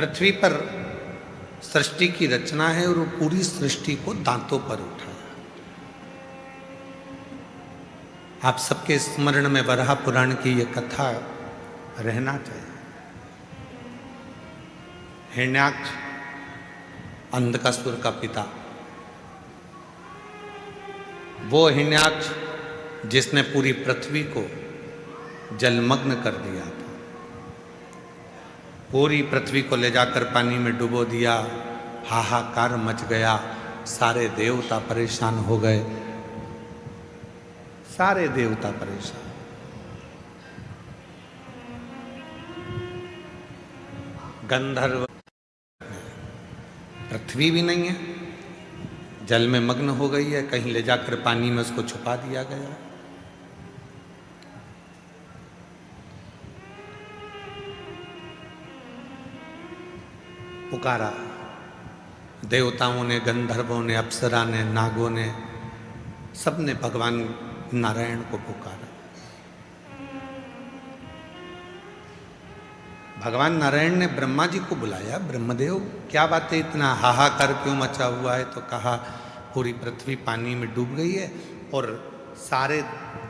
पृथ्वी पर सृष्टि की रचना है और वो पूरी सृष्टि को दांतों पर उठाया। आप सबके स्मरण में वराह पुराण की ये कथा रहना चाहिए। हिरण्याक्ष अंधकासुर का पिता, वो हिरण्याक्ष जिसने पूरी पृथ्वी को जलमग्न कर दिया था, पूरी पृथ्वी को ले जाकर पानी में डुबो दिया, हाहाकार मच गया, सारे देवता परेशान हो गए, सारे देवता परेशान। गंधर्व, पृथ्वी भी नहीं है, जल में मग्न हो गई है, कहीं ले जाकर पानी में उसको छुपा दिया गया। पुकारा देवताओं ने, गंधर्वों ने, अप्सरा ने, नागों ने, सबने भगवान नारायण को पुकारा। भगवान नारायण ने ब्रह्मा जी को बुलाया, ब्रह्मदेव क्या बात है, इतना हाहाकार क्यों मचा हुआ है? तो कहा पूरी पृथ्वी पानी में डूब गई है और सारे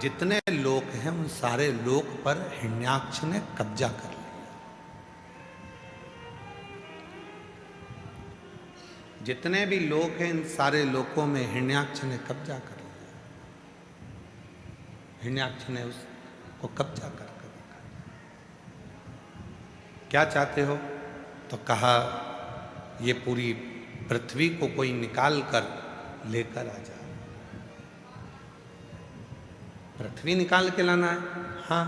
जितने लोक हैं उन सारे लोक पर हिरण्याक्ष ने कब्जा कर लिया। जितने भी लोक हैं इन सारे लोकों में हिरण्याक्ष ने कब्जा कर लिया। हिरण्याक्ष ने उसको कब्जा कर रखा। क्या चाहते हो? तो कहा ये पूरी पृथ्वी को कोई निकाल कर लेकर आ जा। पृथ्वी निकाल के लाना है? हाँ।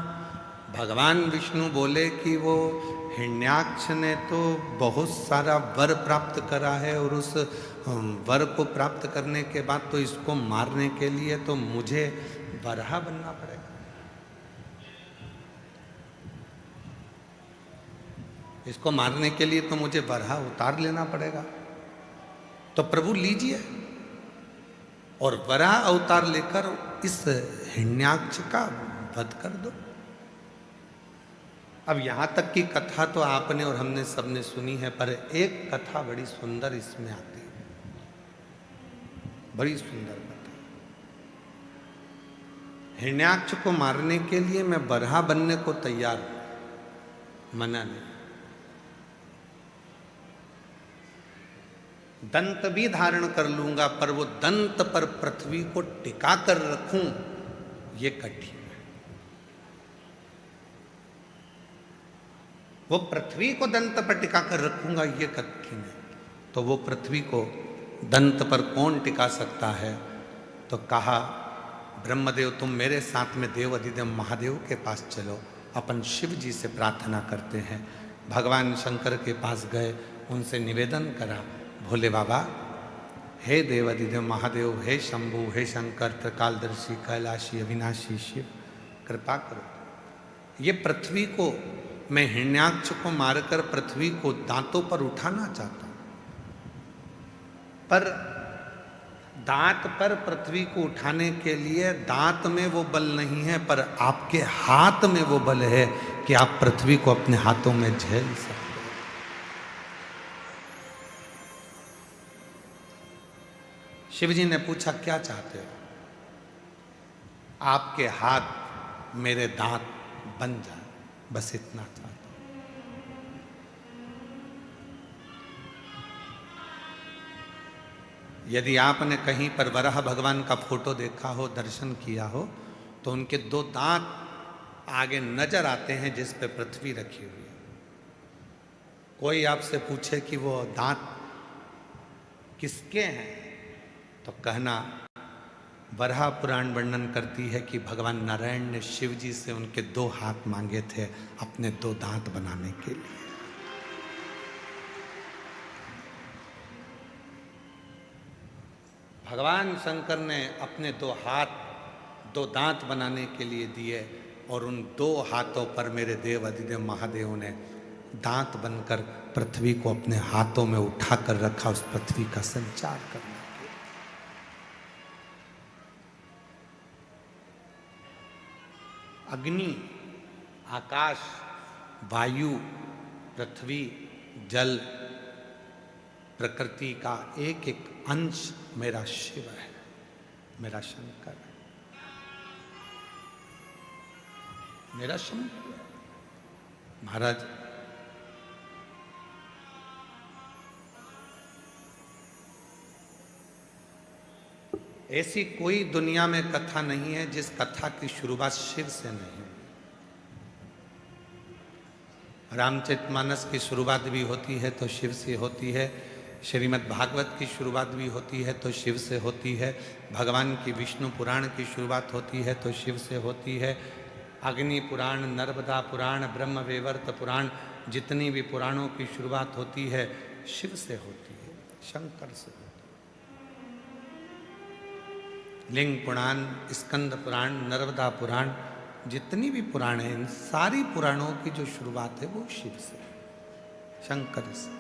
भगवान विष्णु बोले कि वो हिरण्याक्ष ने तो बहुत सारा वर प्राप्त करा है और उस वर को प्राप्त करने के बाद तो इसको मारने के लिए तो मुझे वराह बनना पड़ेगा। इसको मारने के लिए तो मुझे वराह उतार लेना पड़ेगा। तो प्रभु लीजिए और वराह अवतार लेकर इस हिरण्याक्ष का वध कर दो। अब यहां तक की कथा तो आपने और हमने सबने सुनी है, पर एक कथा बड़ी सुंदर इसमें आती है, बड़ी सुंदर कथा। हिरण्याक्ष को मारने के लिए मैं वराह बनने को तैयार हूं, मना नहीं। दंत भी धारण कर लूंगा, पर वो दंत पर पृथ्वी को टिका कर रखूं ये कठिन है। वो पृथ्वी को दंत पर टिका कर रखूंगा ये कठिन है। तो वो पृथ्वी को दंत पर कौन टिका सकता है? तो कहा ब्रह्मदेव तुम मेरे साथ में देव अधिदेव महादेव के पास चलो, अपन शिव जी से प्रार्थना करते हैं। भगवान शंकर के पास गए, उनसे निवेदन करा, भोले बाबा, हे देव अधिदेव महादेव, हे शंभु, हे शंकर, त्रिकालदर्शी, कैलाशी, अविनाशी शिव, कृपा करो। ये पृथ्वी को, मैं हिरण्याक्ष को मारकर पृथ्वी को दांतों पर उठाना चाहता हूं, पर दांत पर पृथ्वी को उठाने के लिए दांत में वो बल नहीं है, पर आपके हाथ में वो बल है कि आप पृथ्वी को अपने हाथों में झेल सकते। शिवजी ने पूछा क्या चाहते हो? आपके हाथ मेरे दांत बन जाए, बस इतना चाहता हूं। यदि आपने कहीं पर वराह भगवान का फोटो देखा हो, दर्शन किया हो, तो उनके दो दांत आगे नजर आते हैं जिस पे पृथ्वी रखी हुई है। कोई आपसे पूछे कि वो दांत किसके हैं, तो कहना वराह पुराण वर्णन करती है कि भगवान नारायण ने शिव जी से उनके दो हाथ मांगे थे अपने दो दांत बनाने के लिए। भगवान शंकर ने अपने दो हाथ, दो दांत बनाने के लिए दिए और उन दो हाथों पर मेरे देव अधिदेव महादेव ने दांत बनकर पृथ्वी को अपने हाथों में उठाकर रखा, उस पृथ्वी का संचार करने के लिए। अग्नि, आकाश, वायु, पृथ्वी जल, प्रकृति का एक एक अंश मेरा शिव है, मेरा शंकर है, मेरा शंकर है। महाराज ऐसी कोई दुनिया में कथा नहीं है जिस कथा की शुरुआत शिव से नहीं हुई। रामचरितमानस की शुरुआत भी होती है तो शिव से होती है, श्रीमद् भागवत की शुरुआत भी होती है तो शिव से होती है, भगवान की विष्णु पुराण की शुरुआत होती है तो शिव से होती है, अग्नि पुराण, नर्मदा पुराण, ब्रह्म वैवर्त पुराण, जितनी भी पुराणों की शुरुआत होती है शिव से होती है, शंकर से होती है। लिंग पुराण, स्कंद पुराण, नर्मदा पुराण, जितनी भी पुराण है, इन सारी पुराणों की जो शुरुआत है वो शिव से, शंकर से।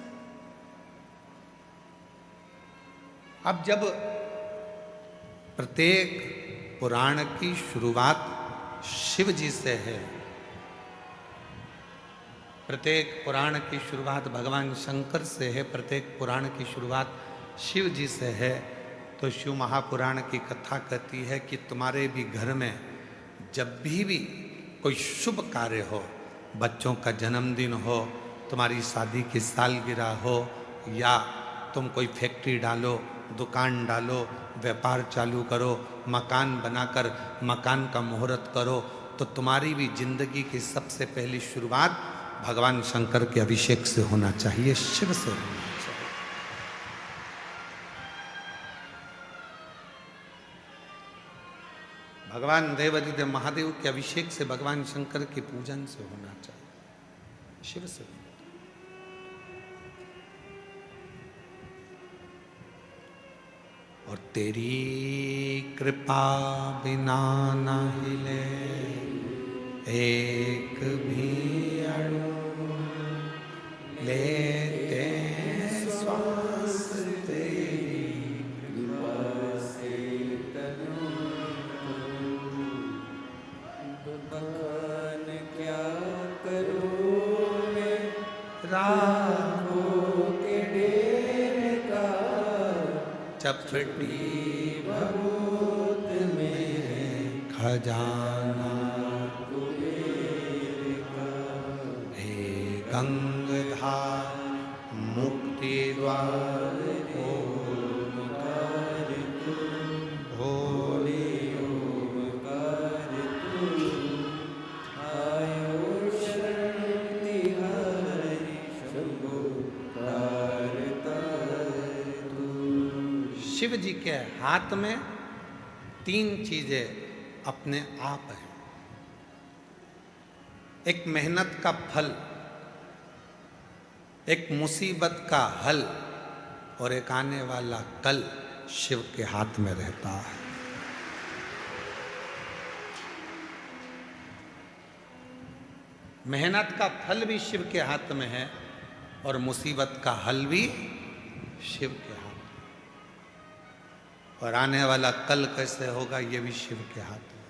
अब जब प्रत्येक पुराण की शुरुआत शिव जी से है, प्रत्येक पुराण की शुरुआत भगवान शंकर से है, प्रत्येक पुराण की शुरुआत शिव जी से है, तो शिव महापुराण की कथा कहती है कि तुम्हारे भी घर में जब भी कोई शुभ कार्य हो, बच्चों का जन्मदिन हो, तुम्हारी शादी की सालगिरह हो, या तुम कोई फैक्ट्री डालो, दुकान डालो, व्यापार चालू करो, मकान बनाकर मकान का मुहूर्त करो, तो तुम्हारी भी जिंदगी की सबसे पहली शुरुआत भगवान शंकर के अभिषेक से होना चाहिए, शिव से होना चाहिए। भगवान देवादिदेव महादेव के अभिषेक से, भगवान शंकर के पूजन से होना चाहिए, शिव से। और तेरी कृपा बिना न हिले एक भी अणु, लेते श्वास तेरी कृपा से तनु, भगवान क्या करूं मैं राखों के डेरे का, चपटी भभूत मेरे खजाना, हे गंगाधार मुक्ति द्वार, ओमकार तू, भोले ओमकार तू, आयो शरण तिहारी शंभो तारता तू। शिव जी के हाथ में तीन चीजें अपने आप हैं। एक मेहनत का फल, एक मुसीबत का हल, और एक आने वाला कल शिव के हाथ में रहता है। मेहनत का फल भी शिव के हाथ में है और मुसीबत का हल भी शिव के हाथ में, और आने वाला कल कैसे होगा ये भी शिव के हाथ में,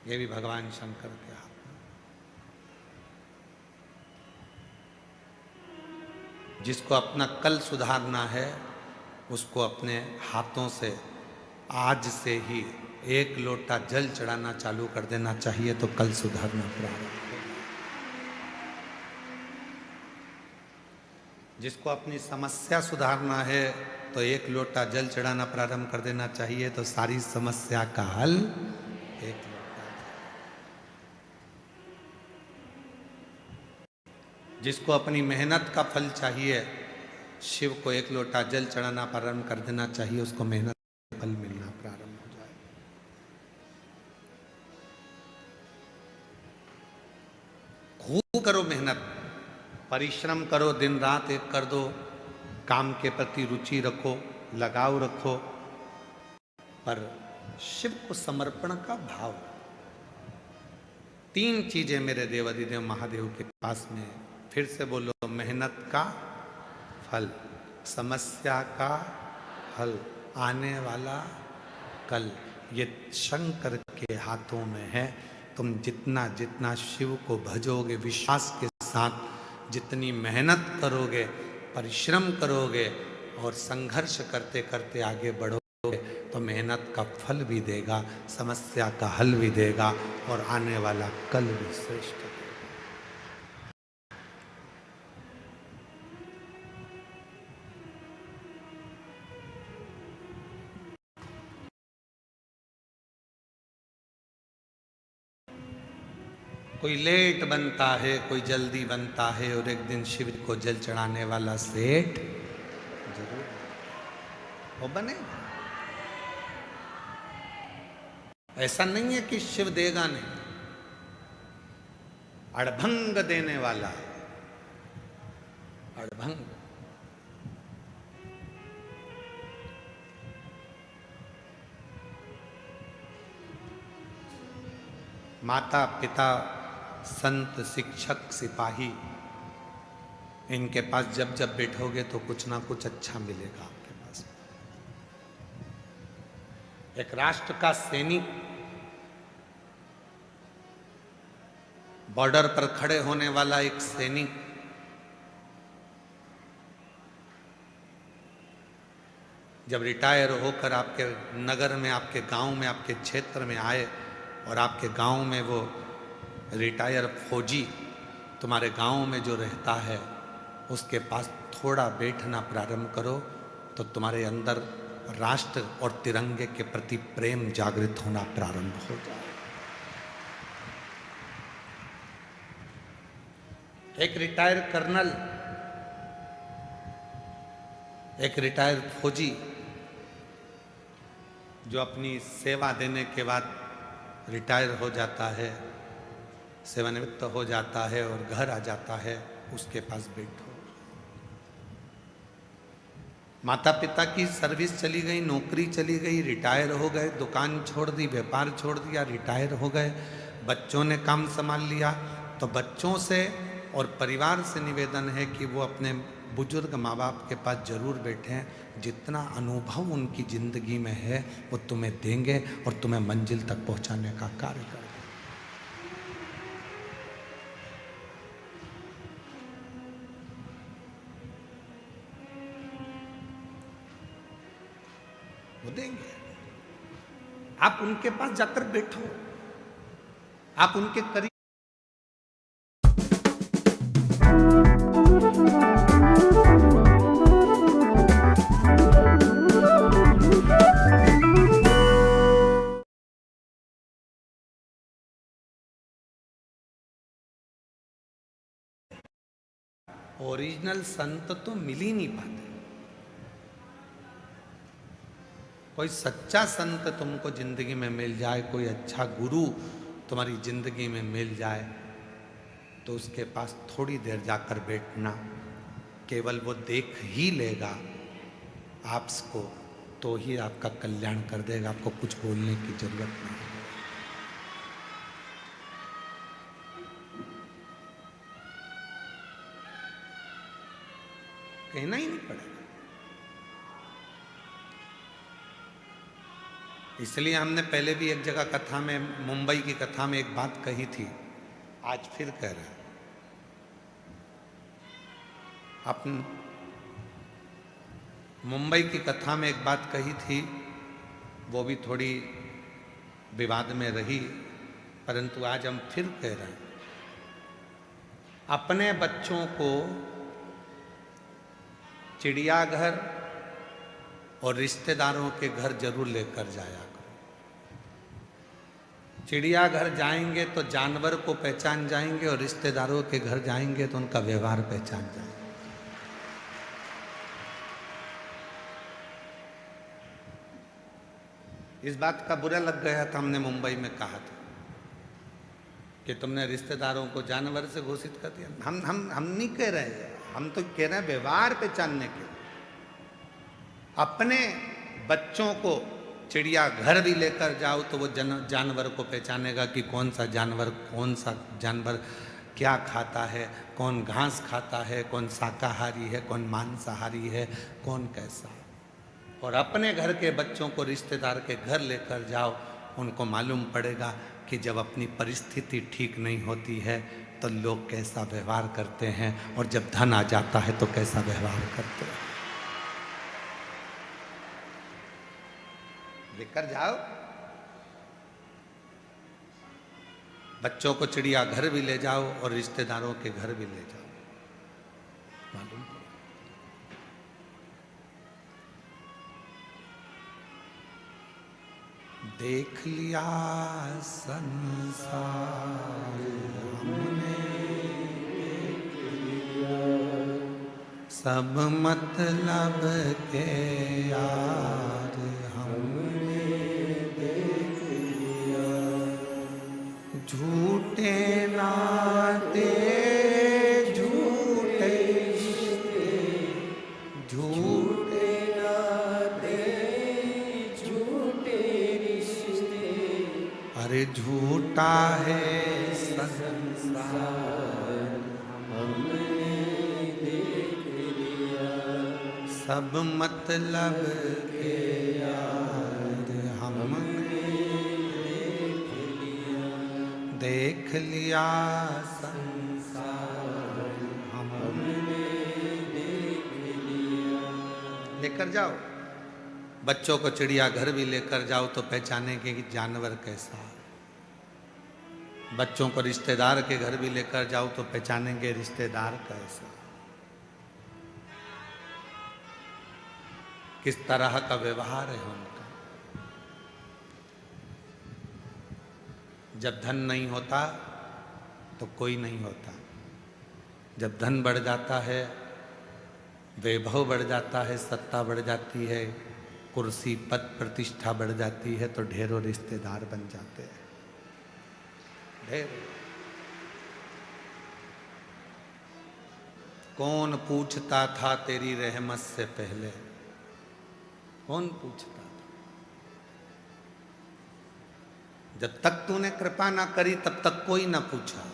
ये भी भगवान शंकर के हाथ में। जिसको अपना कल सुधारना है उसको अपने हाथों से आज से ही एक लोटा जल चढ़ाना चालू कर देना चाहिए, तो कल सुधारना प्रारंभ होगा। जिसको अपनी समस्या सुधारना है तो एक लोटा जल चढ़ाना प्रारंभ कर देना चाहिए, तो सारी समस्या का हल एक लोटा जल। जिसको अपनी मेहनत का फल चाहिए, शिव को एक लोटा जल चढ़ाना प्रारंभ कर देना चाहिए, उसको मेहनत का फल मिलना प्रारंभ हो जाए। खूब करो मेहनत, परिश्रम करो, दिन रात एक कर दो, काम के प्रति रुचि रखो, लगाव रखो, पर शिव को समर्पण का भाव। तीन चीजें मेरे देवादिदेव महादेव के पास में, फिर से बोलो, मेहनत का फल, समस्या का हल, आने वाला कल, ये शंकर के हाथों में है। तुम जितना जितना शिव को भजोगे, विश्वास के साथ जितनी मेहनत करोगे, परिश्रम करोगे और संघर्ष करते करते आगे बढ़ोगे तो मेहनत का फल भी देगा, समस्या का हल भी देगा और आने वाला कल भी श्रेष्ठ देगा। कोई लेट बनता है, कोई जल्दी बनता है, और एक दिन शिव को जल चढ़ाने वाला सेठ जरूर वो बनेगा। ऐसा नहीं है कि शिव देगा नहीं, अड़भंग देने वाला है, अड़भंग। माता पिता संत शिक्षक सिपाही, इनके पास जब जब बैठोगे तो कुछ ना कुछ अच्छा मिलेगा आपके पास। एक राष्ट्र का सैनिक बॉर्डर पर खड़े होने वाला एक सैनिक जब रिटायर होकर आपके नगर में, आपके गांव में, आपके क्षेत्र में आए और आपके गांव में वो रिटायर फौजी तुम्हारे गांव में जो रहता है उसके पास थोड़ा बैठना प्रारंभ करो तो तुम्हारे अंदर राष्ट्र और तिरंगे के प्रति प्रेम जागृत होना प्रारंभ हो जाए। एक रिटायर कर्नल, एक रिटायर फौजी जो अपनी सेवा देने के बाद रिटायर हो जाता है, सेवानिवृत्त हो जाता है और घर आ जाता है, उसके पास बैठो। माता पिता की सर्विस चली गई, नौकरी चली गई, रिटायर हो गए, दुकान छोड़ दी, व्यापार छोड़ दिया, रिटायर हो गए, बच्चों ने काम संभाल लिया, तो बच्चों से और परिवार से निवेदन है कि वो अपने बुजुर्ग माँ बाप के पास जरूर बैठें। जितना अनुभव उनकी जिंदगी में है वो तुम्हें देंगे और तुम्हें मंजिल तक पहुंचाने का कार्य करेंगे। वो देंगे। आप उनके पास जाकर बैठो, आप उनके करीब। ओरिजिनल संत तो मिल ही नहीं पाते। कोई सच्चा संत तुमको जिंदगी में मिल जाए, कोई अच्छा गुरु तुम्हारी जिंदगी में मिल जाए तो उसके पास थोड़ी देर जाकर बैठना, केवल वो देख ही लेगा आपको तो ही आपका कल्याण कर देगा। आपको कुछ बोलने की जरूरत नहीं। कहना ही नहीं पड़ेगा। इसलिए हमने पहले भी एक जगह कथा में, मुंबई की कथा में एक बात कही थी, आज फिर कह रहे हैं। अपन मुंबई की कथा में एक बात कही थी, वो भी थोड़ी विवाद में रही, परंतु आज हम फिर कह रहे हैं। अपने बच्चों को चिड़ियाघर और रिश्तेदारों के घर जरूर लेकर जाया करो। चिड़ियाघर जाएंगे तो जानवर को पहचान जाएंगे और रिश्तेदारों के घर जाएंगे तो उनका व्यवहार पहचान जाएंगे। इस बात का बुरा लग गया था, हमने मुंबई में कहा था कि तुमने रिश्तेदारों को जानवर से घोषित कर दिया। हम नहीं कह रहे हैं, हम तो कह रहे हैं व्यवहार पहचानने के। अपने बच्चों को चिड़ियाघर भी लेकर जाओ तो वो जानवर को पहचानेगा कि कौन सा जानवर क्या खाता है, कौन घास खाता है, कौन शाकाहारी है, कौन मांसाहारी है, कौन कैसा है। और अपने घर के बच्चों को रिश्तेदार के घर लेकर जाओ, उनको मालूम पड़ेगा कि जब अपनी परिस्थिति ठीक नहीं होती है तो लोग कैसा व्यवहार करते हैं, और जब धन आ जाता है तो कैसा व्यवहार करते हैं। लेकर जाओ बच्चों को, चिड़ियाघर भी ले जाओ और रिश्तेदारों के घर भी ले जाओ, मालूम पड़े। देख लिया संसार हमने, सब मतलब के यार हमने देख लिया, झूठे नाते झूठे झूठे नाते झूठे रिश्ते, अरे झूठा है संसार हमने देख लिया, सब मतलब के यार हमने देख लिया, संसार हमने देख लिया। लेकर जाओ बच्चों को, चिड़ियाघर भी लेकर जाओ तो पहचानेंगे कि जानवर कैसा है। बच्चों को रिश्तेदार के घर भी लेकर जाओ तो पहचानेंगे रिश्तेदार कैसा, किस तरह का व्यवहार है उनका। जब धन नहीं होता तो कोई नहीं होता, जब धन बढ़ जाता है, वैभव बढ़ जाता है, सत्ता बढ़ जाती है, कुर्सी पद प्रतिष्ठा बढ़ जाती है, तो ढेरों रिश्तेदार बन जाते हैं, ढेरों। कौन पूछता था तेरी रहमत से पहले, कौन पूछता था? जब तक तूने कृपा ना करी तब तक कोई ना पूछा,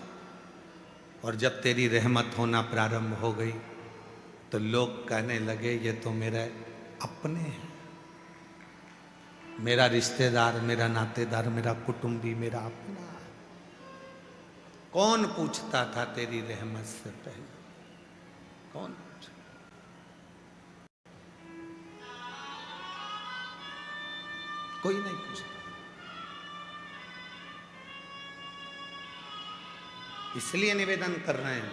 और जब तेरी रहमत होना प्रारंभ हो गई तो लोग कहने लगे ये तो मेरे अपने हैं, मेरा रिश्तेदार, मेरा नातेदार, मेरा कुटुंबी, मेरा अपना। कौन पूछता था तेरी रहमत से पहले, कौन पूछा? कोई नहीं पूछता। इसलिए निवेदन कर रहे हैं,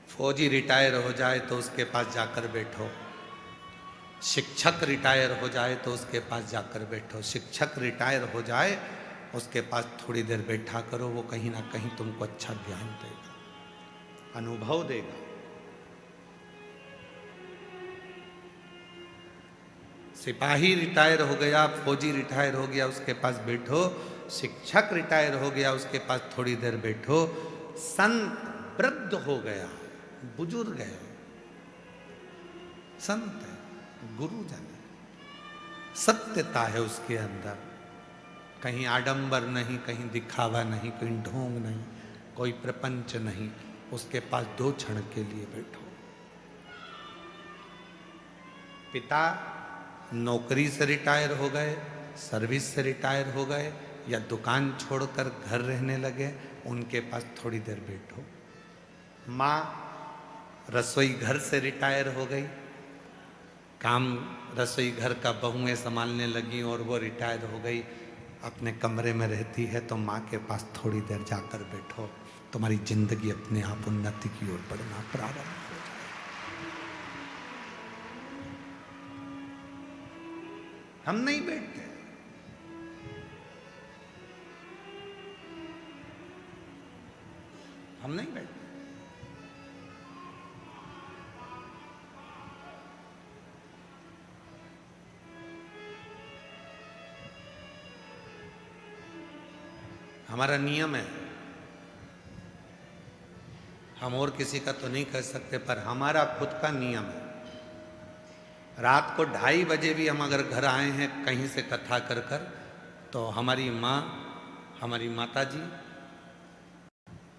फौजी रिटायर हो जाए तो उसके पास जाकर बैठो, शिक्षक रिटायर हो जाए तो उसके पास जाकर बैठो। शिक्षक रिटायर हो जाए उसके पास थोड़ी देर बैठा करो, वो कहीं ना कहीं तुमको अच्छा ज्ञान देगा, अनुभव देगा। सिपाही रिटायर हो गया, फौजी रिटायर हो गया, उसके पास बैठो। शिक्षक रिटायर हो गया, उसके पास थोड़ी देर बैठो। संत वृद्ध हो गया, बुजुर्ग है, संत है, गुरुजन है, सत्यता है उसके अंदर, कहीं आडंबर नहीं, कहीं दिखावा नहीं, कहीं ढोंग नहीं, कोई प्रपंच नहीं। उसके पास 2 क्षण के लिए बैठो। पिता नौकरी से रिटायर हो गए, सर्विस से रिटायर हो गए, या दुकान छोड़कर घर रहने लगे, उनके पास थोड़ी देर बैठो। माँ रसोई घर से रिटायर हो गई, काम रसोई घर का बहुएं संभालने लगी और वो रिटायर हो गई, अपने कमरे में रहती है, तो माँ के पास थोड़ी देर जाकर बैठो, तुम्हारी जिंदगी अपने आप उन्नति की ओर बढ़ना प्रारंभ हो जाए। हम नहीं बैठते, हम नहीं बैठते। हमारा नियम है, हम और किसी का तो नहीं कह सकते, पर हमारा खुद का नियम है। रात को 2:30 बजे भी हम अगर घर आए हैं कहीं से कथा कर कर, तो हमारी माँ, हमारी माता जी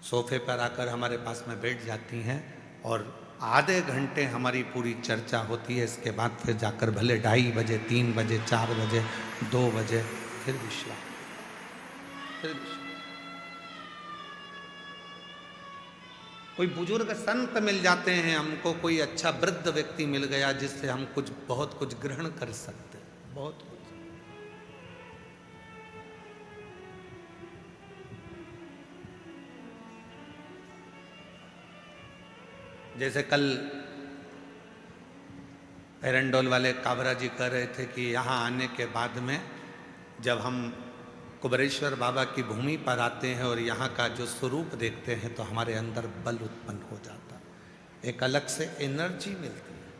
सोफे पर आकर हमारे पास में बैठ जाती हैं और आधे घंटे हमारी पूरी चर्चा होती है। इसके बाद फिर जाकर भले 2:30 बजे, 3 बजे, 4 बजे, 2 बजे फिर विश्राम, फिर विश्राम। कोई बुजुर्ग संत मिल जाते हैं हमको, कोई अच्छा वृद्ध व्यक्ति मिल गया जिससे हम कुछ बहुत कुछ ग्रहण कर सकते हैं, बहुत कुछ। जैसे कल एरंडोल वाले काबरा जी कह रहे थे कि यहाँ आने के बाद में जब हम कुबरेश्वर बाबा की भूमि पर आते हैं और यहाँ का जो स्वरूप देखते हैं तो हमारे अंदर बल उत्पन्न हो जाता है, एक अलग से एनर्जी मिलती है,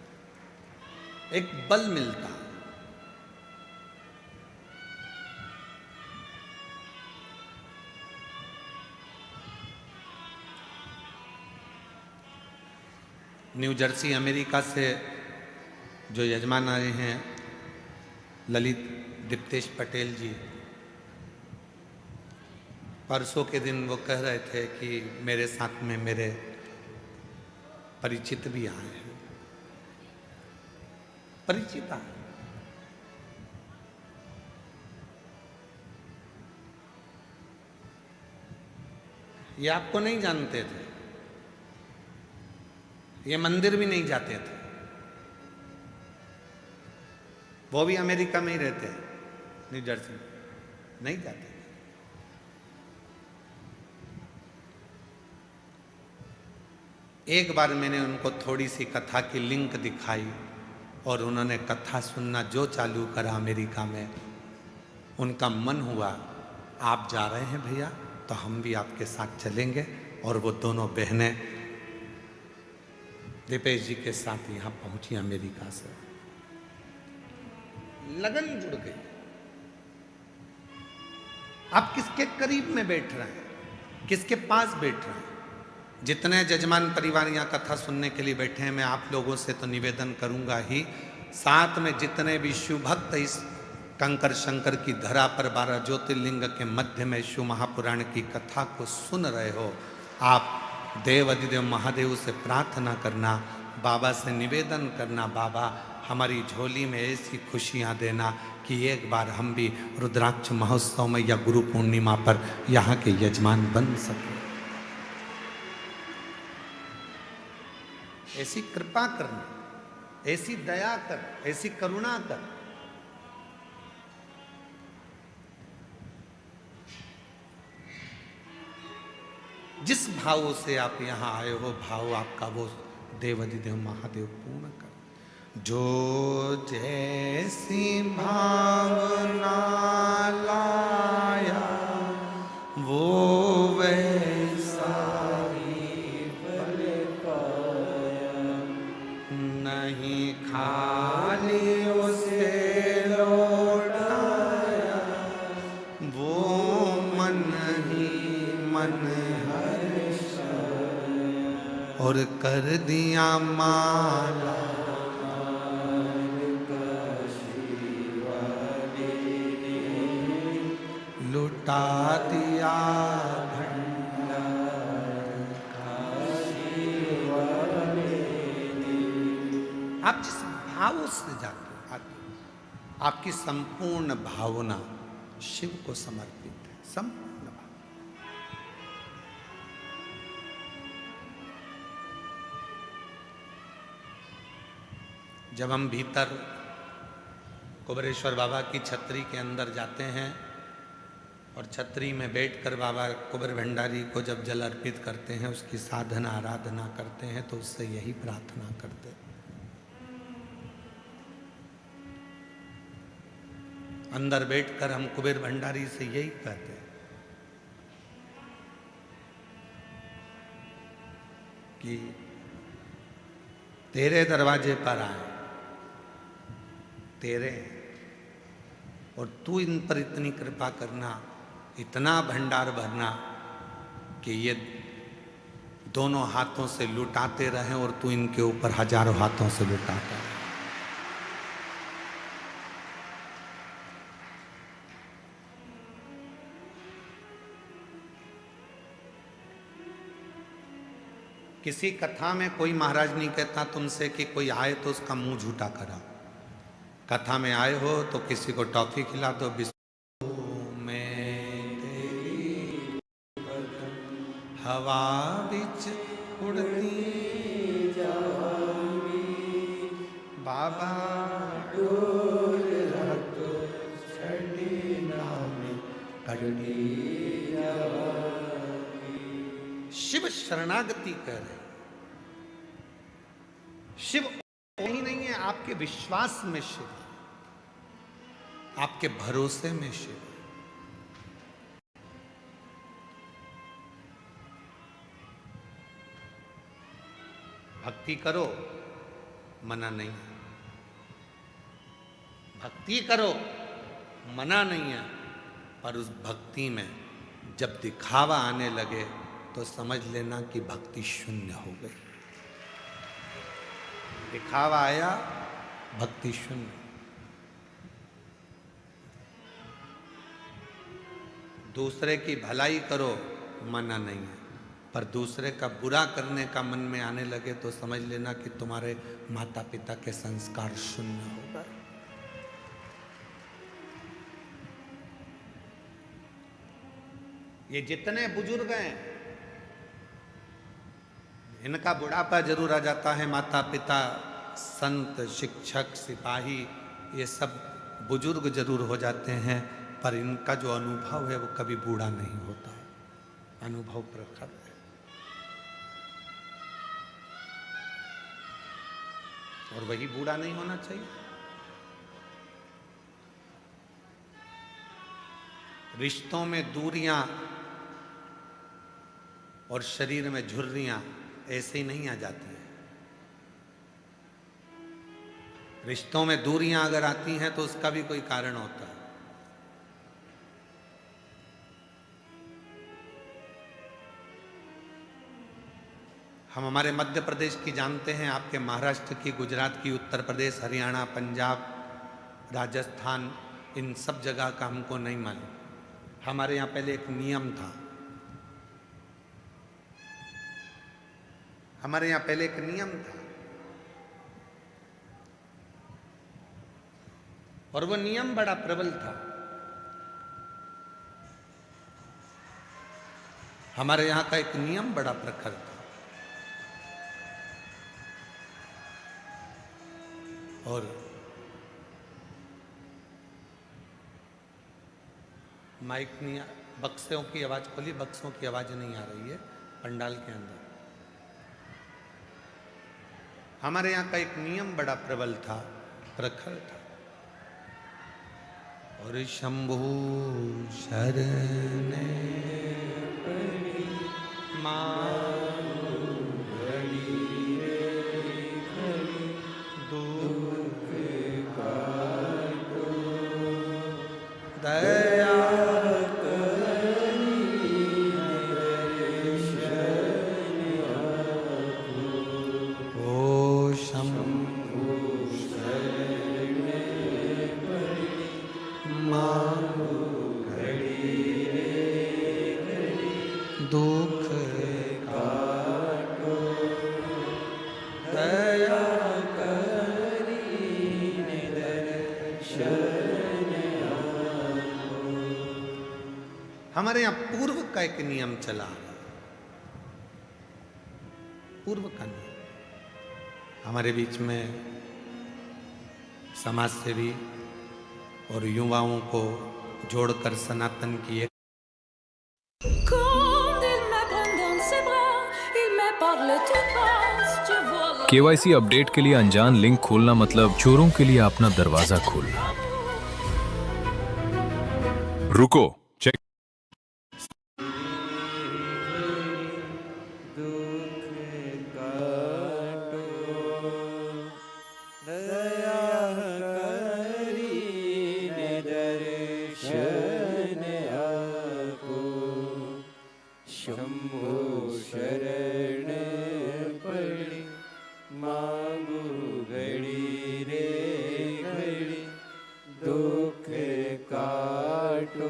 एक बल मिलता है। न्यू जर्सी अमेरिका से जो यजमान आए हैं ललित दीप्तेश पटेल जी, परसों के दिन वो कह रहे थे कि मेरे साथ में मेरे परिचित भी आए हैं, परिचित आए। ये आपको नहीं जानते थे, ये मंदिर भी नहीं जाते थे, वो भी अमेरिका में ही रहते हैं, न्यू जर्सी नहीं जाते। एक बार मैंने उनको थोड़ी सी कथा की लिंक दिखाई और उन्होंने कथा सुनना जो चालू करा अमेरिका में। उनका मन हुआ आप जा रहे हैं भैया तो हम भी आपके साथ चलेंगे, और वो दोनों बहनें दीपेश जी के साथ यहाँ पहुंची अमेरिका से। लगन जुड़ गई। आप किसके करीब में बैठ रहे हैं, किसके पास बैठ रहे हैं? जितने जजमान परिवार यहाँ कथा सुनने के लिए बैठे हैं, मैं आप लोगों से तो निवेदन करूंगा ही, साथ में जितने भी शिव भक्त इस कंकर शंकर की धरा पर 12 ज्योतिर्लिंग के मध्य में शिव महापुराण की कथा को सुन रहे हो, आप देव अधिदेव महादेव से प्रार्थना करना, बाबा से निवेदन करना, बाबा हमारी झोली में ऐसी खुशियाँ देना कि एक बार हम भी रुद्राक्ष महोत्सव में या गुरु पूर्णिमा पर यहाँ के यजमान बन सकें। ऐसी कृपा करना, ऐसी दया कर, ऐसी करुणा कर। जिस भाव से आप यहां आए हो, भाव आपका वो देवाधिदेव महादेव पूर्ण कर। जो जैसी भावना लाया वो वैसा ही फल पाया, नहीं खाली उसे लौटाया, वो मन ही मन और कर दिया माला लुटा दिया भंडार का। आप जिस भाव से जाते हो, आपकी संपूर्ण भावना शिव को समर्पित है, संपूर्ण। जब हम भीतर कुबरेश्वर बाबा की छतरी के अंदर जाते हैं और छतरी में बैठकर बाबा कुबर भंडारी को जब जल अर्पित करते हैं, उसकी साधना आराधना करते हैं, तो उससे यही प्रार्थना करते हैं। अंदर बैठकर हम कुबेर भंडारी से यही कहते हैं कि तेरे दरवाजे पर आए, तेरे, और तू इन पर इतनी कृपा करना, इतना भंडार भरना कि ये दोनों हाथों से लुटाते रहें और तू इनके ऊपर हजारों हाथों से लुटाता है। किसी कथा में कोई महाराज नहीं कहता तुमसे कि कोई आए तो उसका मुंह झूठा करा। कथा में आए हो तो किसी को टॉफी खिला दो, में तेरी हवा बिच उड़ती जाऊंगी बाबा डोर तो छठी नामी कड़ी। शिव शरणागति कर रहे। शिव ही नहीं है, आपके विश्वास में शिव है, आपके भरोसे में शिव है। भक्ति करो, मना नहीं है। भक्ति करो, मना नहीं है। पर उस भक्ति में जब दिखावा आने लगे तो समझ लेना कि भक्ति शून्य हो गई। दिखावा आया, भक्ति शून्य। दूसरे की भलाई करो, मना नहीं है। पर दूसरे का बुरा करने का मन में आने लगे तो समझ लेना कि तुम्हारे माता पिता के संस्कार शून्य हो गए। ये जितने बुजुर्ग हैं, इनका बुढ़ापा जरूर आ जाता है। माता पिता, संत, शिक्षक, सिपाही, ये सब बुजुर्ग जरूर हो जाते हैं, पर इनका जो अनुभव है वो कभी बूढ़ा नहीं होता। अनुभव प्रखर है। और वही बूढ़ा नहीं होना चाहिए। रिश्तों में दूरियां और शरीर में झुर्रियां ऐसे ही नहीं आ जाती हैं। रिश्तों में दूरियां अगर आती हैं तो उसका भी कोई कारण होता है। हम हमारे मध्य प्रदेश की जानते हैं, आपके महाराष्ट्र की, गुजरात की, उत्तर प्रदेश, हरियाणा, पंजाब, राजस्थान, इन सब जगह का हमको नहीं मालूम। हमारे यहाँ पहले एक नियम था। हमारे यहाँ पहले एक नियम था और वो नियम बड़ा प्रबल था। हमारे यहाँ का एक नियम बड़ा प्रखर था। और माइक नहीं, बक्सों की आवाज खोली, बक्सों की आवाज नहीं आ रही है पंडाल के अंदर। हमारे यहाँ का एक नियम बड़ा प्रबल था, प्रखर था। और शंभु शरणे मां दया ओ शंभु मांगो दुख काटो दया हमारे यहाँ पूर्व का एक नियम चला, पूर्व का नियम। हमारे बीच में समाज सेवी और युवाओं को जोड़कर सनातन की एक केवाईसी अपडेट के लिए अनजान लिंक खोलना मतलब चोरों के लिए अपना दरवाजा खोलना। रुको, चेक। शंभो शरण पड़ी मांगू घड़ी रे घड़ी दुख काटो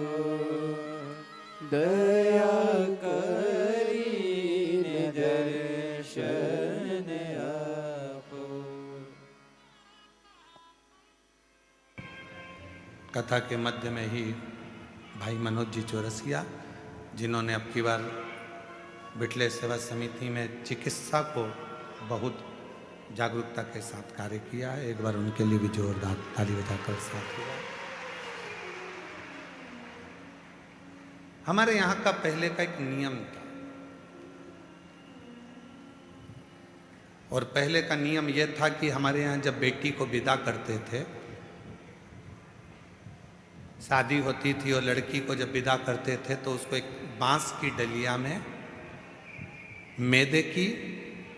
दया करी दर्शन आपो। कथा के मध्य में ही भाई मनोज जी चौरसिया, जिन्होंने अब की बार बिटले सेवा समिति में चिकित्सा को बहुत जागरूकता के साथ कार्य किया है। एक बार उनके लिए भी जोरदार ताली बजाकर साथ हुआ। हमारे यहाँ का पहले का एक नियम था, और पहले का नियम यह था कि हमारे यहाँ जब बेटी को विदा करते थे, शादी होती थी और लड़की को जब विदा करते थे तो उसको एक बांस की डलिया में मैदे की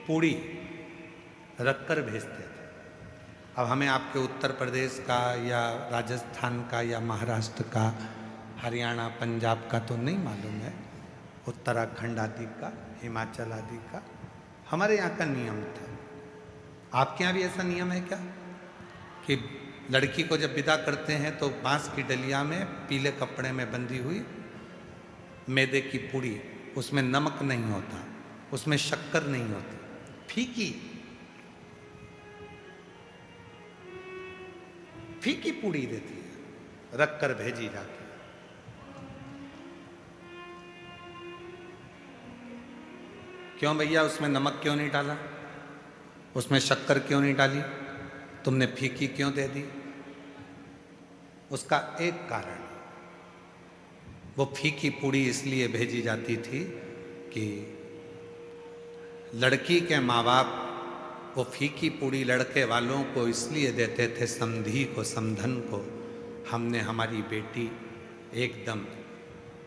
पूड़ी रखकर भेजते थे। अब हमें आपके उत्तर प्रदेश का या राजस्थान का या महाराष्ट्र का, हरियाणा पंजाब का तो नहीं मालूम है, उत्तराखंड आदि का, हिमाचल आदि का हमारे यहाँ का नियम था। आपके यहाँ भी ऐसा नियम है क्या कि लड़की को जब विदा करते हैं तो बांस की डलिया में पीले कपड़े में बंधी हुई मैदे की पूड़ी, उसमें नमक नहीं होता, उसमें शक्कर नहीं होती, फीकी फीकी पूड़ी देती है, रख कर भेजी जाती है। क्यों भैया, उसमें नमक क्यों नहीं डाला, उसमें शक्कर क्यों नहीं डाली, तुमने फीकी क्यों दे दी? उसका एक कारण, वो फीकी पूड़ी इसलिए भेजी जाती थी कि लड़की के माँ बाप वो फीकी पूड़ी लड़के वालों को इसलिए देते थे, समधी को, समधन को, हमने हमारी बेटी एकदम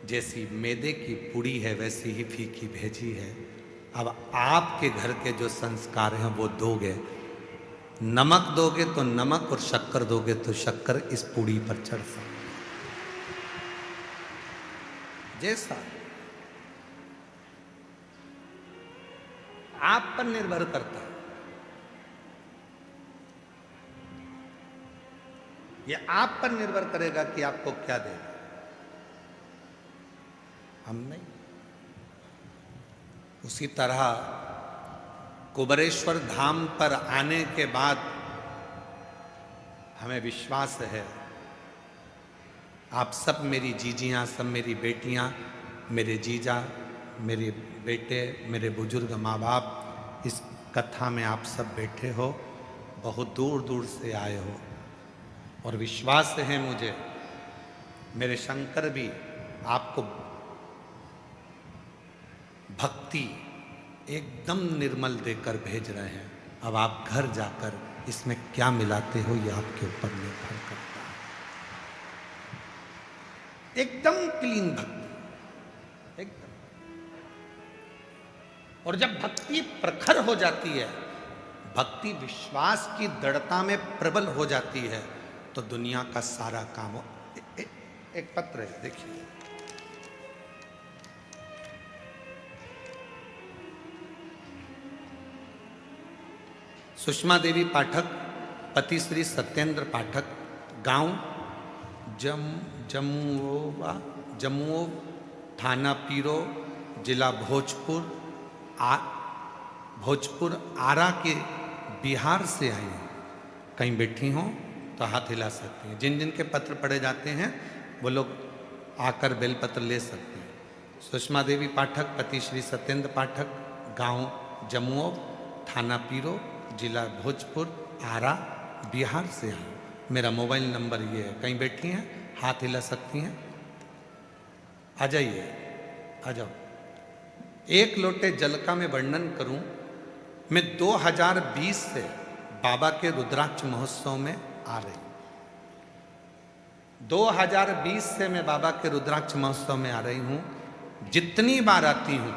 जैसी मैदे की पूड़ी है वैसी ही फीकी भेजी है। अब आपके घर के जो संस्कार हैं वो दोगे, नमक दोगे तो नमक और शक्कर दोगे तो शक्कर इस पूड़ी पर चढ़ सकती, जैसा आप पर निर्भर करता है। ये आप पर निर्भर करेगा कि आपको क्या देगा, हम नहीं। उसी तरह कुबरेश्वर धाम पर आने के बाद हमें विश्वास है, आप सब मेरी जीजियां, सब मेरी बेटियां, मेरे जीजा, मेरे बेटे, मेरे बुजुर्ग माँ बाप, इस कथा में आप सब बैठे हो, बहुत दूर दूर से आए हो, और विश्वास है मुझे मेरे शंकर भी आपको भक्ति एकदम निर्मल देकर भेज रहे हैं। अब आप घर जाकर इसमें क्या मिलाते हो ये आपके ऊपर निर्भर करता है। एकदम क्लीन भक्ति, एकदम। और जब भक्ति प्रखर हो जाती है, भक्ति विश्वास की दृढ़ता में प्रबल हो जाती है, तो दुनिया का सारा काम हो। एक पत्र है, देखिए, सुषमा देवी पाठक, पति श्री सत्येंद्र पाठक, गांव जमुओ, थाना पीरो, जिला भोजपुर आरा के बिहार से आई हैं। कहीं बैठी हों तो हाथ हिला सकती हैं। जिन जिन के पत्र पढ़े जाते हैं वो लोग आकर बेलपत्र ले सकते हैं। सुषमा देवी पाठक, पति श्री सत्येंद्र पाठक, गांव जमुओ, थाना पीरो, जिला भोजपुर आरा, बिहार से हैं। मेरा मोबाइल नंबर ये है। कहीं बैठी हैं, हाथ हिला सकती हैं, आ जाइए, आ जाओ। एक लोटे जल का मैं वर्णन करूं, मैं 2020 से बाबा के रुद्राक्ष महोत्सव में आ रही। 2020 से मैं बाबा के रुद्राक्ष महोत्सव में आ रही हूं। जितनी बार आती हूं,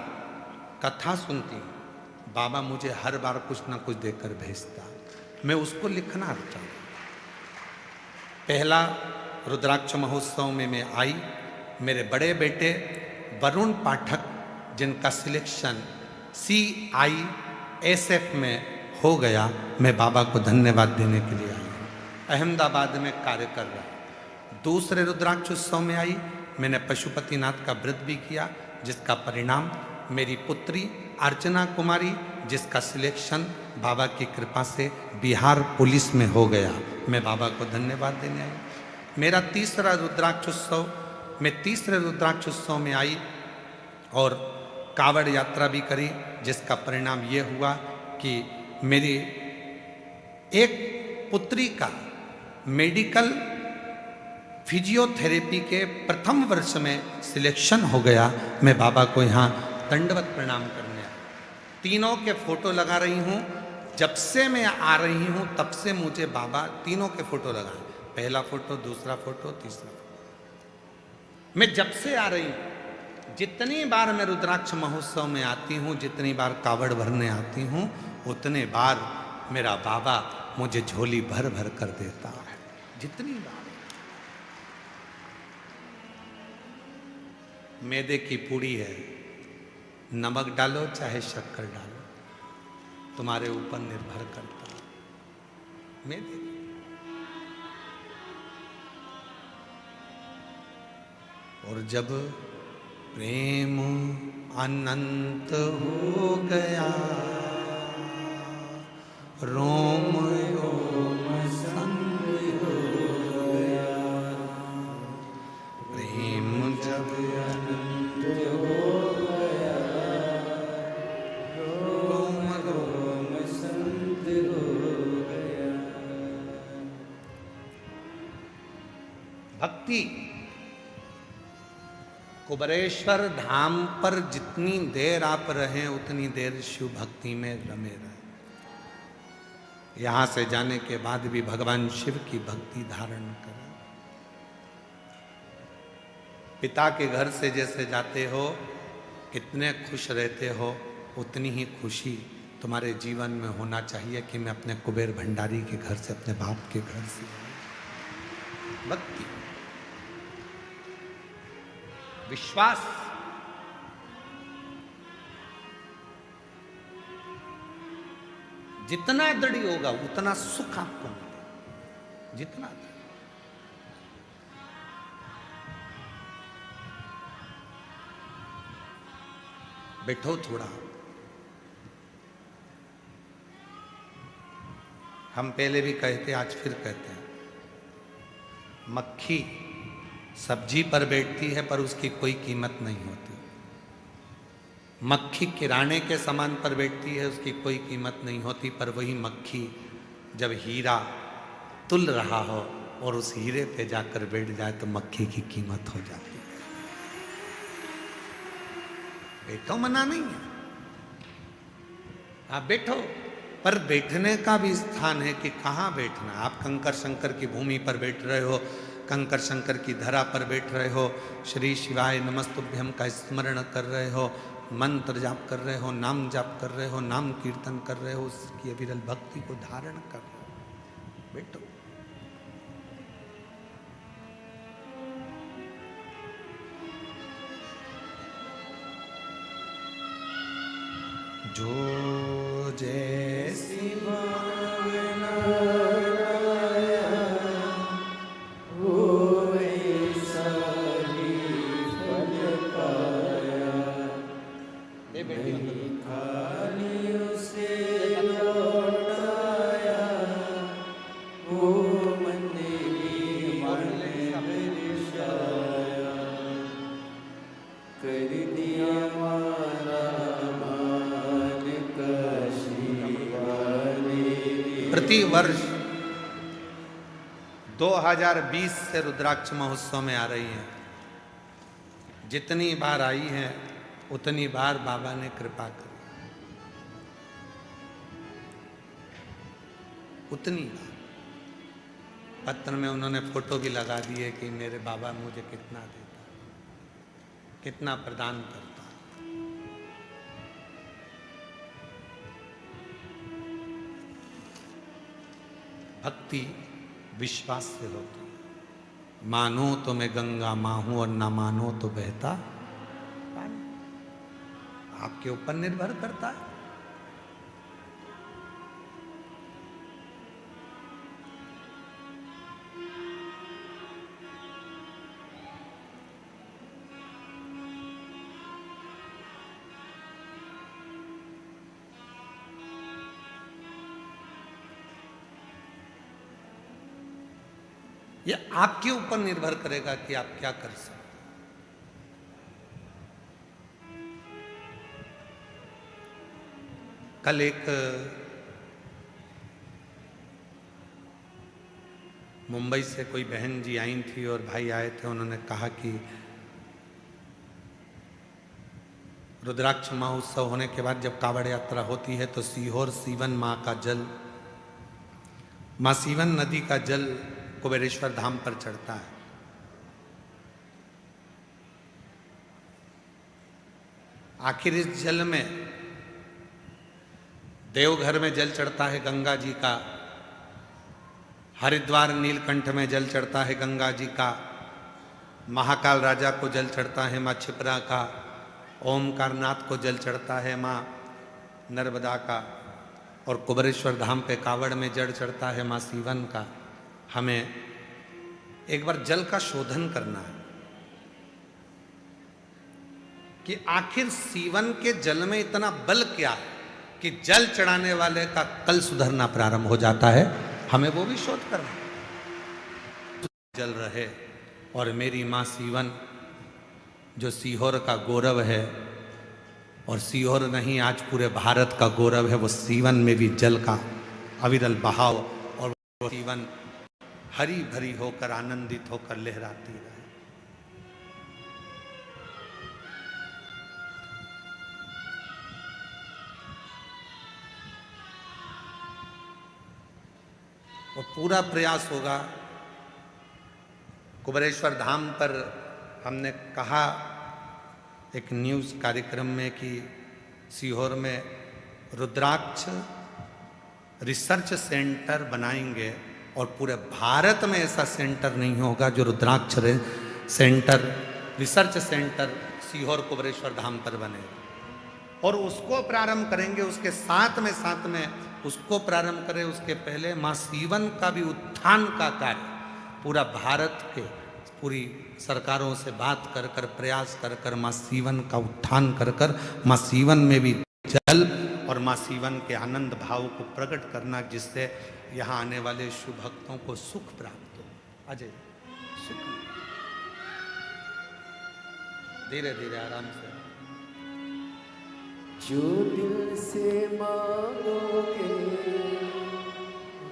कथा सुनती हूं, बाबा मुझे हर बार कुछ ना कुछ देकर भेजता। मैं उसको लिखना चाहता हूं। पहला रुद्राक्ष महोत्सव में मैं आई, मेरे बड़े बेटे वरुण पाठक, जिनका सिलेक्शन CISF में हो गया, मैं बाबा को धन्यवाद देने के लिए आई हूँ। अहमदाबाद में कार्य कर रहा हूँ। दूसरे रुद्राक्ष उत्सव में आई, मैंने पशुपतिनाथ का व्रत भी किया, जिसका परिणाम मेरी पुत्री अर्चना कुमारी, जिसका सिलेक्शन बाबा की कृपा से बिहार पुलिस में हो गया, मैं बाबा को धन्यवाद देने आई। मेरा तीसरा रुद्राक्ष उत्सव, मैं तीसरे रुद्राक्ष उत्सव में आई और कावड़ यात्रा भी करी, जिसका परिणाम ये हुआ कि मेरी एक पुत्री का मेडिकल फिजियोथेरेपी के प्रथम वर्ष में सिलेक्शन हो गया। मैं बाबा को यहाँ दंडवत प्रणाम करने आया। तीनों के फोटो लगा रही हूँ। जब से मैं आ रही हूँ तब से मुझे बाबा तीनों के फोटो लगाए, पहला फोटो, दूसरा फोटो, तीसरा फोटो। मैं जब से आ रही हूँ, जितनी बार मैं रुद्राक्ष महोत्सव में आती हूँ, जितनी बार कावड़ भरने आती हूँ, उतने बार मेरा बाबा मुझे झोली भर भर कर देता है। जितनी बार मैदे की पूड़ी है, नमक डालो चाहे शक्कर डालो, तुम्हारे ऊपर निर्भर करता है। मैदे की और जब प्रेम अनंत हो गया, रोम रोम संग हो गया, प्रेम जब अनंत हो गया, रोम रोम संग हो गया। भक्ति कुबरेश्वर धाम पर जितनी देर आप रहें उतनी देर शिव भक्ति में रमे रहें। यहां से जाने के बाद भी भगवान शिव की भक्ति धारण करें। पिता के घर से जैसे जाते हो, कितने खुश रहते हो, उतनी ही खुशी तुम्हारे जीवन में होना चाहिए कि मैं अपने कुबेर भंडारी के घर से, अपने बाप के घर से। भक्ति, विश्वास, जितना दृढ़ होगा उतना सुख आपको मिलेगा। जितना बैठो थोड़ा। हम पहले भी कहते, आज फिर कहते हैं, मक्खी सब्जी पर बैठती है पर उसकी कोई कीमत नहीं होती। मक्खी किराने के सामान पर बैठती है, उसकी कोई कीमत नहीं होती। पर वही मक्खी जब हीरा तुल रहा हो और उस हीरे पे जाकर बैठ जाए तो मक्खी की कीमत हो जाती है। बैठो, मना नहीं है, आप बैठो, पर बैठने का भी स्थान है कि कहाँ बैठना। आप कंकर शंकर की भूमि पर बैठ रहे हो, कंकर शंकर की धरा पर बैठ रहे हो, श्री शिवाय नमस्तुभ्यम का स्मरण कर रहे हो, मंत्र जाप कर रहे हो, नाम जाप कर रहे हो, नाम कीर्तन कर रहे हो, उसकी अविरल भक्ति को धारण कर रहे हो, बैठो। जो जैसी भावना प्रति वर्ष 2020 से रुद्राक्ष महोत्सव में आ रही हैं। जितनी बार आई हैं उतनी बार बाबा ने कृपा करी, उतनी बार। पत्र में उन्होंने फोटो भी लगा दिए कि मेरे बाबा मुझे कितना देता, कितना प्रदान करता। भक्ति विश्वास से होती है। मानो तो मैं गंगा मां हूं और ना मानो तो बहता पानी। आपके ऊपर निर्भर करता है। ये आपके ऊपर निर्भर करेगा कि आप क्या कर सकते। कल एक मुंबई से कोई बहन जी आई थी और भाई आए थे, उन्होंने कहा कि रुद्राक्ष महोत्सव होने के बाद जब कावड़ यात्रा होती है तो सीहोर सीवन माँ का जल, माँ सीवन नदी का जल कुबेरेश्वर धाम पर चढ़ता है। आखिर इस जल में देवघर में जल चढ़ता है गंगा जी का, हरिद्वार नीलकंठ में जल चढ़ता है गंगा जी का, महाकाल राजा को जल चढ़ता है माँ क्षिप्रा का, ओमकारनाथ को जल चढ़ता है माँ नर्मदा का, और कुबेरेश्वर धाम पे कावड़ में जल चढ़ता है माँ सीवन का। हमें एक बार जल का शोधन करना है कि आखिर सीवन के जल में इतना बल क्या है कि जल चढ़ाने वाले का कल सुधरना प्रारंभ हो जाता है। हमें वो भी शोध करना। जल रहे और मेरी माँ सीवन जो सीहोर का गौरव है, और सीहोर नहीं आज पूरे भारत का गौरव है, वो सीवन में भी जल का अविरल बहाव, और वो सीवन हरी भरी होकर आनंदित होकर लहराती रहे। और पूरा प्रयास होगा। कुबेरेश्वर धाम पर हमने कहा एक न्यूज़ कार्यक्रम में कि सीहोर में रुद्राक्ष रिसर्च सेंटर बनाएंगे, और पूरे भारत में ऐसा सेंटर नहीं होगा जो Rudraksh centre research centre Sehore Kubereshwar Dham पर बनेगा। और उसको प्रारंभ करेंगे, उसके साथ में उसको प्रारंभ करें उसके पहले माँ सीवन का भी उत्थान का कार्य पूरा भारत के पूरी सरकारों से बात कर कर प्रयास कर कर माँ सीवन का उत्थान कर कर माँ सीवन में भी जल और माँ सीवन के आनंद भाव को प्रकट करना, जिससे यहाँ आने वाले शुभ भक्तों को सुख प्राप्त हो। अजय सुख, धीरे धीरे आराम से। जो दिल से मांगोगे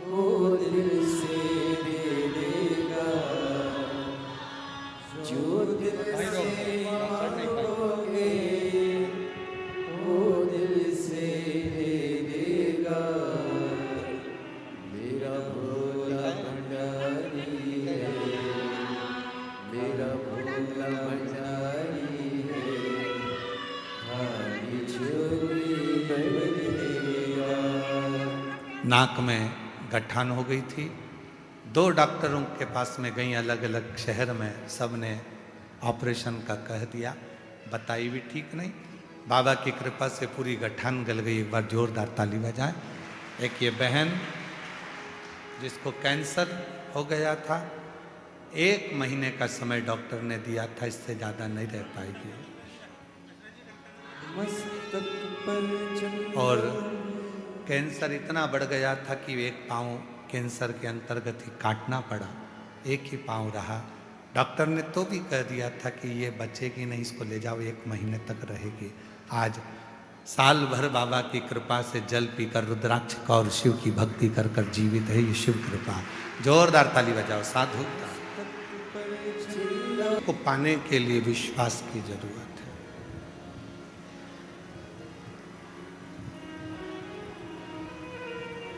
वो दिल से दे देगा, जो दिल से मांगोगे वो दिल से दे देगा। मेरा भोला भंडारी है, मेरा भोला भंडारी है, हारी झोली भर देगा। नाक में गठान हो गई थी। 2 डॉक्टरों के पास में गई अलग अलग शहर में, सब ने ऑपरेशन का कह दिया, बताई भी ठीक नहीं। बाबा की कृपा से पूरी गठान गल गई। एक बार जोरदार ताली बजाएं। एक ये बहन जिसको कैंसर हो गया था, 1 महीने का समय डॉक्टर ने दिया था, इससे ज़्यादा नहीं रह पाएगी। मस्तक पर और कैंसर इतना बढ़ गया था कि एक पाँव कैंसर के अंतर्गत ही काटना पड़ा, एक ही पाँव रहा। डॉक्टर ने तो भी कह दिया था कि ये बचेगी नहीं, इसको ले जाओ, 1 महीने तक रहेगी। आज साल भर बाबा की कृपा से जल पीकर रुद्राक्ष का और शिव की भक्ति कर कर जीवित है। ये शिव कृपा। जोरदार ताली बजाओ। साधु को पाने के लिए विश्वास की जरूरत है।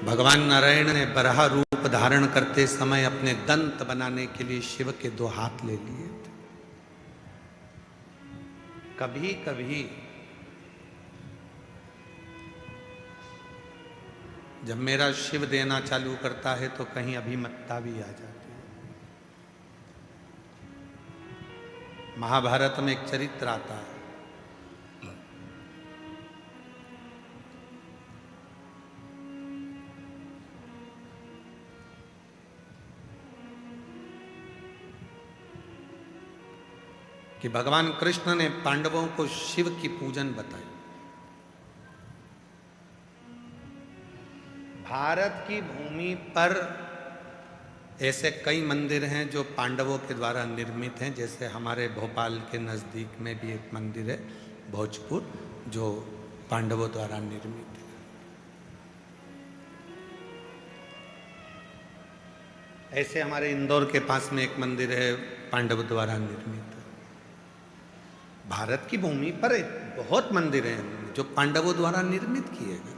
भगवान नारायण ने बराह रूप धारण करते समय अपने दंत बनाने के लिए शिव के 2 हाथ ले लिए थे। कभी कभी जब मेरा शिव देना चालू करता है तो कहीं अभिमत्ता भी आ जाती है। महाभारत में एक चरित्र आता है, कि भगवान कृष्ण ने पांडवों को शिव की पूजन बताई। भारत की भूमि पर ऐसे कई मंदिर हैं जो पांडवों के द्वारा निर्मित हैं। जैसे हमारे भोपाल के नज़दीक में भी एक मंदिर है भोजपुर, जो पांडवों द्वारा निर्मित है। ऐसे हमारे इंदौर के पास में एक मंदिर है पांडव द्वारा निर्मित। भारत की भूमि पर बहुत मंदिर हैं जो पांडवों द्वारा निर्मित किए गए,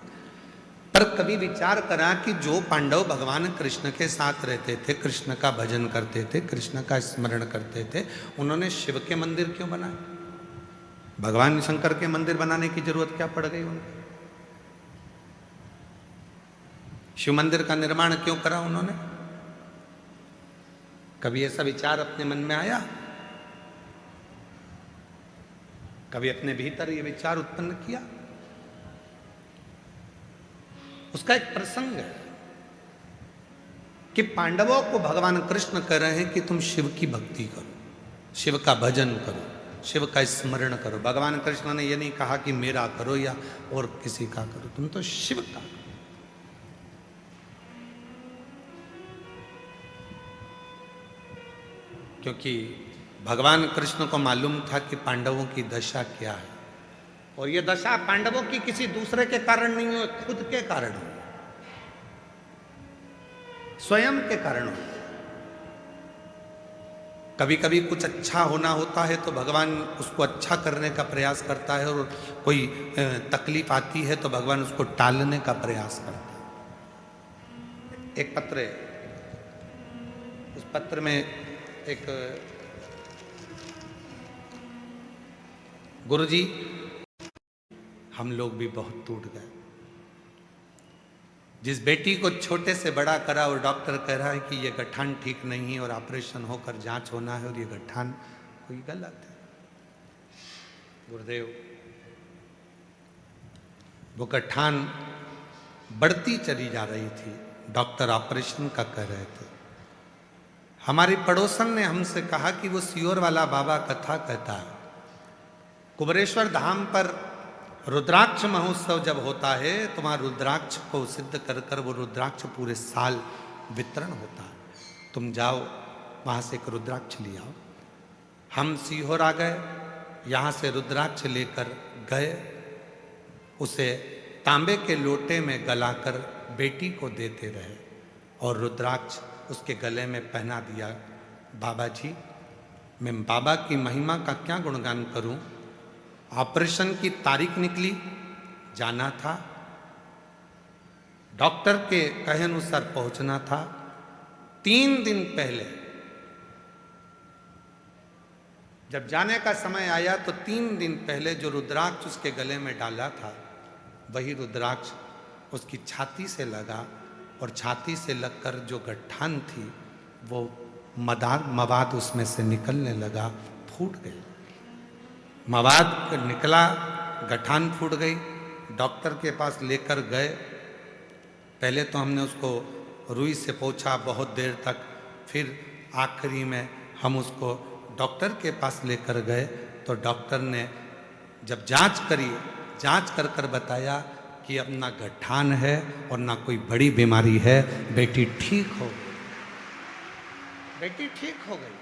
पर कभी विचार करा कि जो पांडव भगवान कृष्ण के साथ रहते थे, कृष्ण का भजन करते थे, कृष्ण का स्मरण करते थे, उन्होंने शिव के मंदिर क्यों बनाए? भगवान शंकर के मंदिर बनाने की जरूरत क्या पड़ गई उनको? शिव मंदिर का निर्माण क्यों करा उन्होंने? कभी ऐसा विचार अपने मन में आया? कभी अपने भीतर ये विचार उत्पन्न किया? उसका एक प्रसंग है कि पांडवों को भगवान कृष्ण कह रहे हैं कि तुम शिव की भक्ति करो, शिव का भजन करो, शिव का स्मरण करो। भगवान कृष्ण ने यह नहीं कहा कि मेरा करो या और किसी का करो, तुम तो शिव का करो। क्योंकि भगवान कृष्ण को मालूम था कि पांडवों की दशा क्या है, और यह दशा पांडवों की किसी दूसरे के कारण नहीं हो, खुद के कारण हो, स्वयं के कारण हो। कभी कभी कुछ अच्छा होना होता है तो भगवान उसको अच्छा करने का प्रयास करता है, और कोई तकलीफ आती है तो भगवान उसको टालने का प्रयास करता है। एक पत्र है, उस पत्र में एक गुरुजी, हम लोग भी बहुत टूट गए। जिस बेटी को छोटे से बड़ा करा और डॉक्टर कह रहा है कि ये गठान ठीक नहीं है और ऑपरेशन होकर जांच होना है और ये गठान कोई गलत है। गुरुदेव, वो गठान बढ़ती चली जा रही थी, डॉक्टर ऑपरेशन का कह रहे थे। हमारी पड़ोसन ने हमसे कहा कि वो सियोर वाला बाबा कथा कहता है, कुबरेश्वर धाम पर रुद्राक्ष महोत्सव जब होता है तो वहाँ रुद्राक्ष को सिद्ध कर कर वो रुद्राक्ष पूरे साल वितरण होता है, तुम जाओ वहाँ से एक रुद्राक्ष ले आओ। हम सीहोर आ गए, यहाँ से रुद्राक्ष लेकर गए, उसे तांबे के लोटे में गलाकर बेटी को देते रहे और रुद्राक्ष उसके गले में पहना दिया। बाबा जी, मैं बाबा की महिमा का क्या गुणगान करूं? ऑपरेशन की तारीख निकली, जाना था, डॉक्टर के कहे अनुसार पहुंचना था। 3 दिन पहले जब जाने का समय आया तो 3 दिन पहले जो रुद्राक्ष उसके गले में डाला था वही रुद्राक्ष उसकी छाती से लगा, और छाती से लगकर जो गठान थी वो मवाद उसमें से निकलने लगा, फूट गई। मवाद निकला, गठान फूट गई। डॉक्टर के पास लेकर गए, पहले तो हमने उसको रुई से पोंछा बहुत देर तक, फिर आखिरी में हम उसको डॉक्टर के पास लेकर गए तो डॉक्टर ने जब जांच करी, जांच कर कर बताया कि अब ना गठान है और ना कोई बड़ी बीमारी है, बेटी ठीक हो गई। बेटी ठीक हो गई।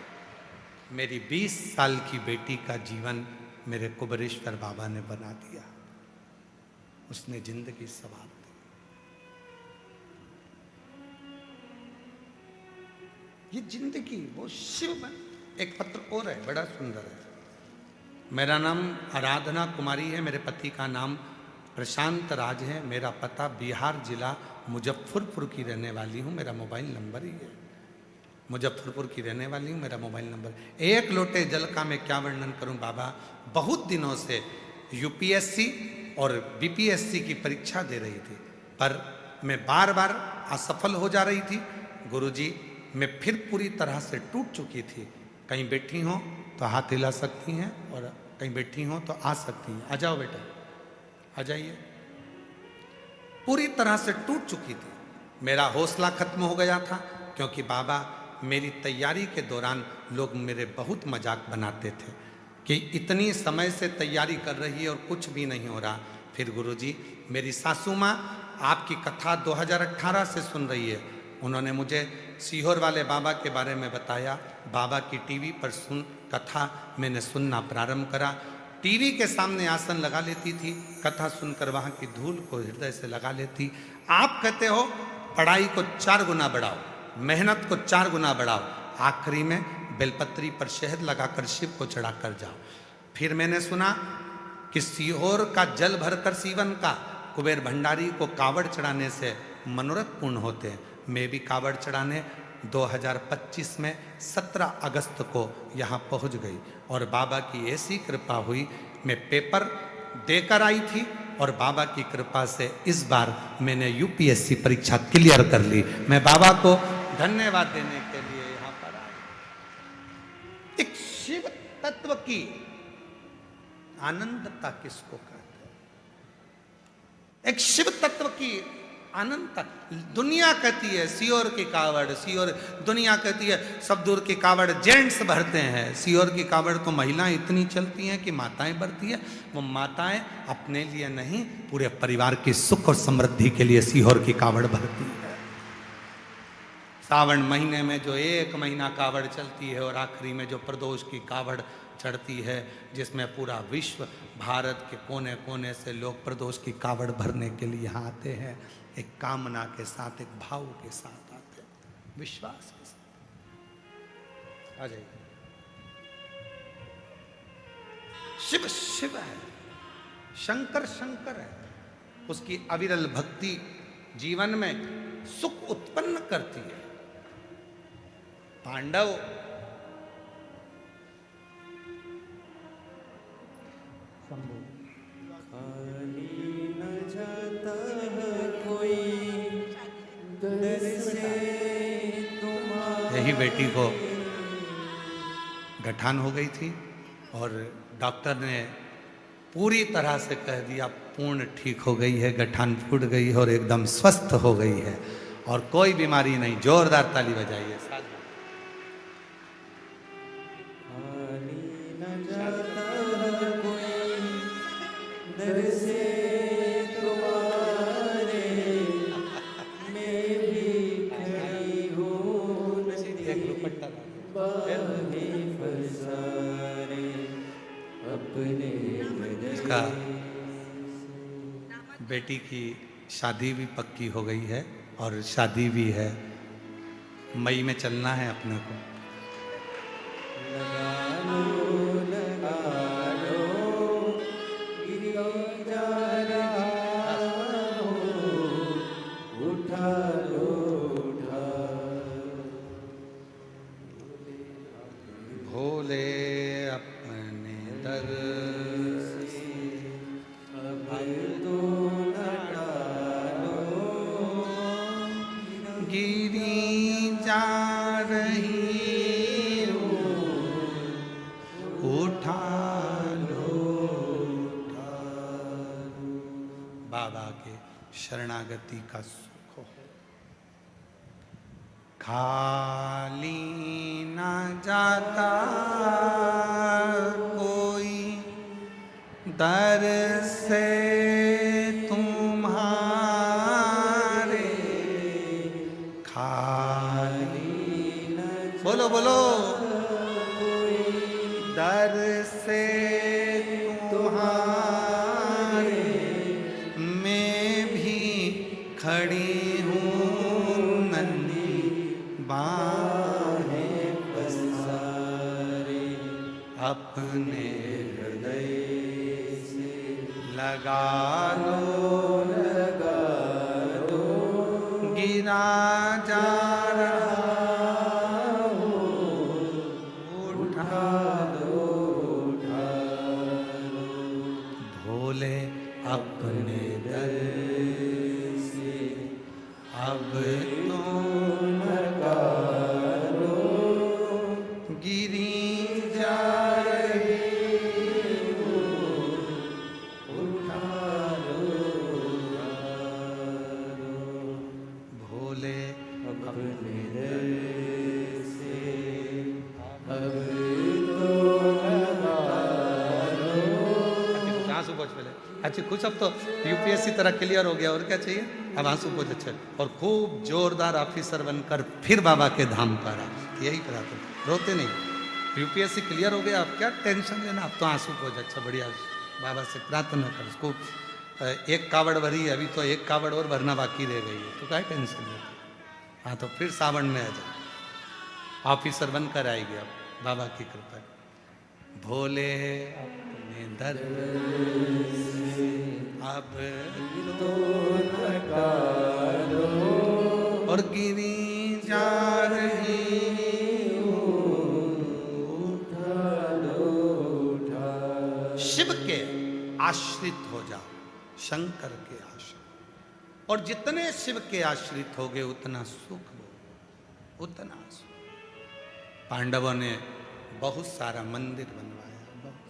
मेरी 20 साल की बेटी का जीवन मेरे कुबरेश्वर बाबा ने बना दिया, उसने जिंदगी संवार दी। ये जिंदगी वो शिव में। एक पत्र और है, बड़ा सुंदर है। मेरा नाम आराधना कुमारी है, मेरे पति का नाम प्रशांत राज है, मेरा पता बिहार जिला मुजफ्फरपुर की रहने वाली हूँ, मेरा मोबाइल नंबर ही है। मुजफ्फरपुर की रहने वाली हूँ, मेरा मोबाइल नंबर। एक लोटे जल का मैं क्या वर्णन करूँ बाबा, बहुत दिनों से यूपीएससी और बीपीएससी की परीक्षा दे रही थी, पर मैं बार बार असफल हो जा रही थी। गुरुजी, मैं फिर पूरी तरह से टूट चुकी थी। कहीं बैठी हो तो हाथ हिला सकती हैं और कहीं बैठी हो तो आ सकती हैं। आ जाओ बेटा, आ जाइए। पूरी तरह से टूट चुकी थी, मेरा हौसला खत्म हो गया था, क्योंकि बाबा मेरी तैयारी के दौरान लोग मेरे बहुत मजाक बनाते थे कि इतनी समय से तैयारी कर रही है और कुछ भी नहीं हो रहा। फिर गुरुजी, मेरी सासू माँ आपकी कथा 2018 से सुन रही है, उन्होंने मुझे सीहोर वाले बाबा के बारे में बताया। बाबा की टीवी पर कथा मैंने सुनना प्रारंभ करा। टीवी के सामने आसन लगा लेती थी, कथा सुनकर वहाँ की धूल को हृदय से लगा लेती। आप कहते हो पढ़ाई को 4 गुना बढ़ाओ, मेहनत को 4 गुना बढ़ाओ, आखिरी में बेलपत्री पर शहद लगाकर शिव को चढ़ाकर जाओ। फिर मैंने सुना कि सीहोर का जल भरकर सीवन का कुबेर भंडारी को कावड़ चढ़ाने से मनोरथ पूर्ण होते हैं। मैं भी कावड़ चढ़ाने 2025 में 17 अगस्त को यहाँ पहुँच गई और बाबा की ऐसी कृपा हुई, मैं पेपर देकर आई थी और बाबा की कृपा से इस बार मैंने यूपीएससी परीक्षा क्लियर कर ली। मैं बाबा को धन्यवाद देने के लिए यहाँ पर आया। एक शिव तत्व की आनंदता किसको कहते हैं? एक शिव तत्व की अनंत दुनिया कहती है सीहोर की कावड़, सीहोर दुनिया कहती है सब दूर की कावड़ जेंट्स भरते हैं, सीहोर की कावड़ तो महिलाएं इतनी चलती हैं कि माताएं भरती हैं। वो माताएं अपने लिए नहीं, पूरे परिवार की सुख और समृद्धि के लिए सीहोर की कावड़ भरती है। सावन महीने में जो 1 महीना कावड़ चलती है और आखिरी में जो प्रदोष की कावड़ चढ़ती है, जिसमें पूरा विश्व भारत के कोने कोने से लोग प्रदोष की कावड़ भरने के लिए यहाँ आते हैं, एक कामना के साथ, एक भाव के साथ आते हैं, विश्वास के साथ। आ जाइए। शिव शिव है, शंकर शंकर है, उसकी अविरल भक्ति जीवन में सुख उत्पन्न करती है। पांडव खाली न जाता है कोई दर से तुम्हारे। यही बेटी को गठान हो गई थी और डॉक्टर ने पूरी तरह से कह दिया पूर्ण ठीक हो गई है, गठान फूट गई है और एकदम स्वस्थ हो गई है और कोई बीमारी नहीं। जोरदार ताली बजाइए। खाली न जाता है कोई दर से तुम्हारे, मैं भी खड़ी हूँ बाहे फसारे अपने इसका बेटी की शादी भी पक्की हो गई है और शादी भी है, मई में चलना है अपने को। लगा लो गिरी जा रहा हो, उठा लो उठा। भोले अपने दर अब तो लगा लो गिरी जा रही उठा लो, बाबा के शरणागति का सुख हो। खाली ना जाता कोई दर से तुम्हारे, खाली बोलो बोलो दर से तुम्हारे, मैं भी खड़ी हूँ नन्ही बाहें पसारे, अपने हृदय से लगा लो गिरा जा रहा हो, उठा लो भोले अपने दर से अब तो लगा लो गिरी जा रही हो, उठा लो भोले अपने दर से अब तो लगा लो। आंसू पोछ पहले। अच्छा कुछ अब तो यूपीएससी तरह क्लियर हो गया और क्या चाहिए, अब आंसू पोछ अच्छे और खूब जोरदार ऑफिसर बनकर फिर बाबा के धाम पर आ, यही प्रार्थना, रोते नहीं। यूपीएससी क्लियर हो गया, अब क्या टेंशन लेना, अब तो आंसू पोछ अच्छा बढ़िया बाबा से प्रार्थना कर। उसको एक कावड़ भरी है, अभी तो एक कावड़ और भरना बाकी रह गई है, तो क्या टेंशन लेना। हाँ तो फिर सावन में आ जाओ, ऑफिसर बनकर आएगी अब बाबा की कृपा। भोले अपने दर अब तो नकारो और गिरी जा रही शिव के आश्रित हो जाओ, शंकर के आश्रित। और जितने शिव के आश्रित होगे उतना सुख हो, उतना सुख। पांडवों ने बहुत सारा मंदिर बनवाया, बहुत।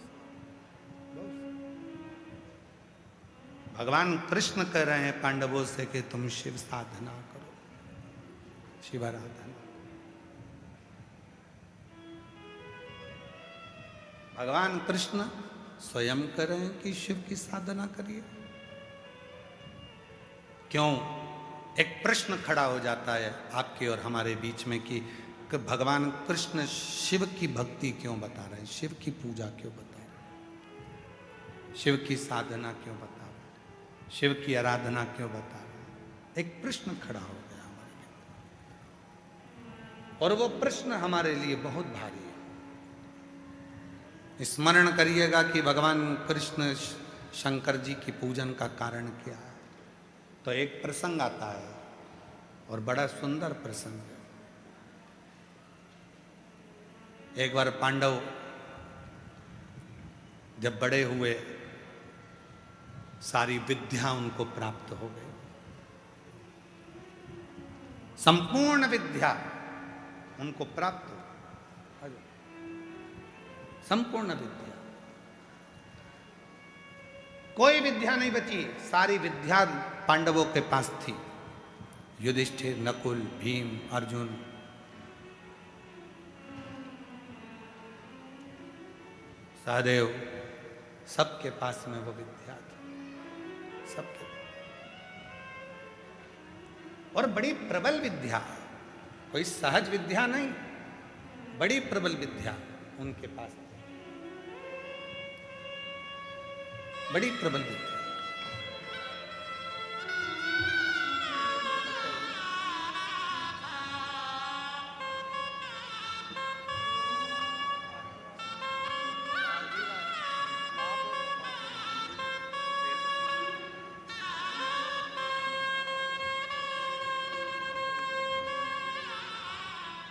भगवान कृष्ण कह रहे हैं पांडवों से कि तुम शिव साधना करो, शिव आराधना। भगवान कृष्ण स्वयं कह रहे हैं कि शिव की साधना करिए। क्यों? एक प्रश्न खड़ा हो जाता है आपके और हमारे बीच में कि भगवान कृष्ण शिव की भक्ति क्यों बता रहे हैं, शिव की पूजा क्यों बता रहे हैं, शिव की साधना क्यों बता रहे हैं, शिव की आराधना क्यों बता रहे हैं। एक प्रश्न खड़ा हो गया हमारे लिए, और वो प्रश्न हमारे लिए बहुत भारी है। स्मरण करिएगा कि भगवान कृष्ण शंकर जी की पूजन का कारण क्या है। तो एक प्रसंग आता है और बड़ा सुंदर प्रसंग है। एक बार पांडव जब बड़े हुए, सारी विद्या उनको प्राप्त हो गई, संपूर्ण विद्या उनको प्राप्त हो, संपूर्ण विद्या, कोई विद्या नहीं बची, सारी विद्या पांडवों के पास थी। युधिष्ठिर, नकुल, भीम, अर्जुन, सहदेव, सबके पास में वो विद्या थी, सबके। और बड़ी प्रबल विद्या, कोई सहज विद्या नहीं, बड़ी प्रबल विद्या उनके पास थी, बड़ी प्रबल विद्या।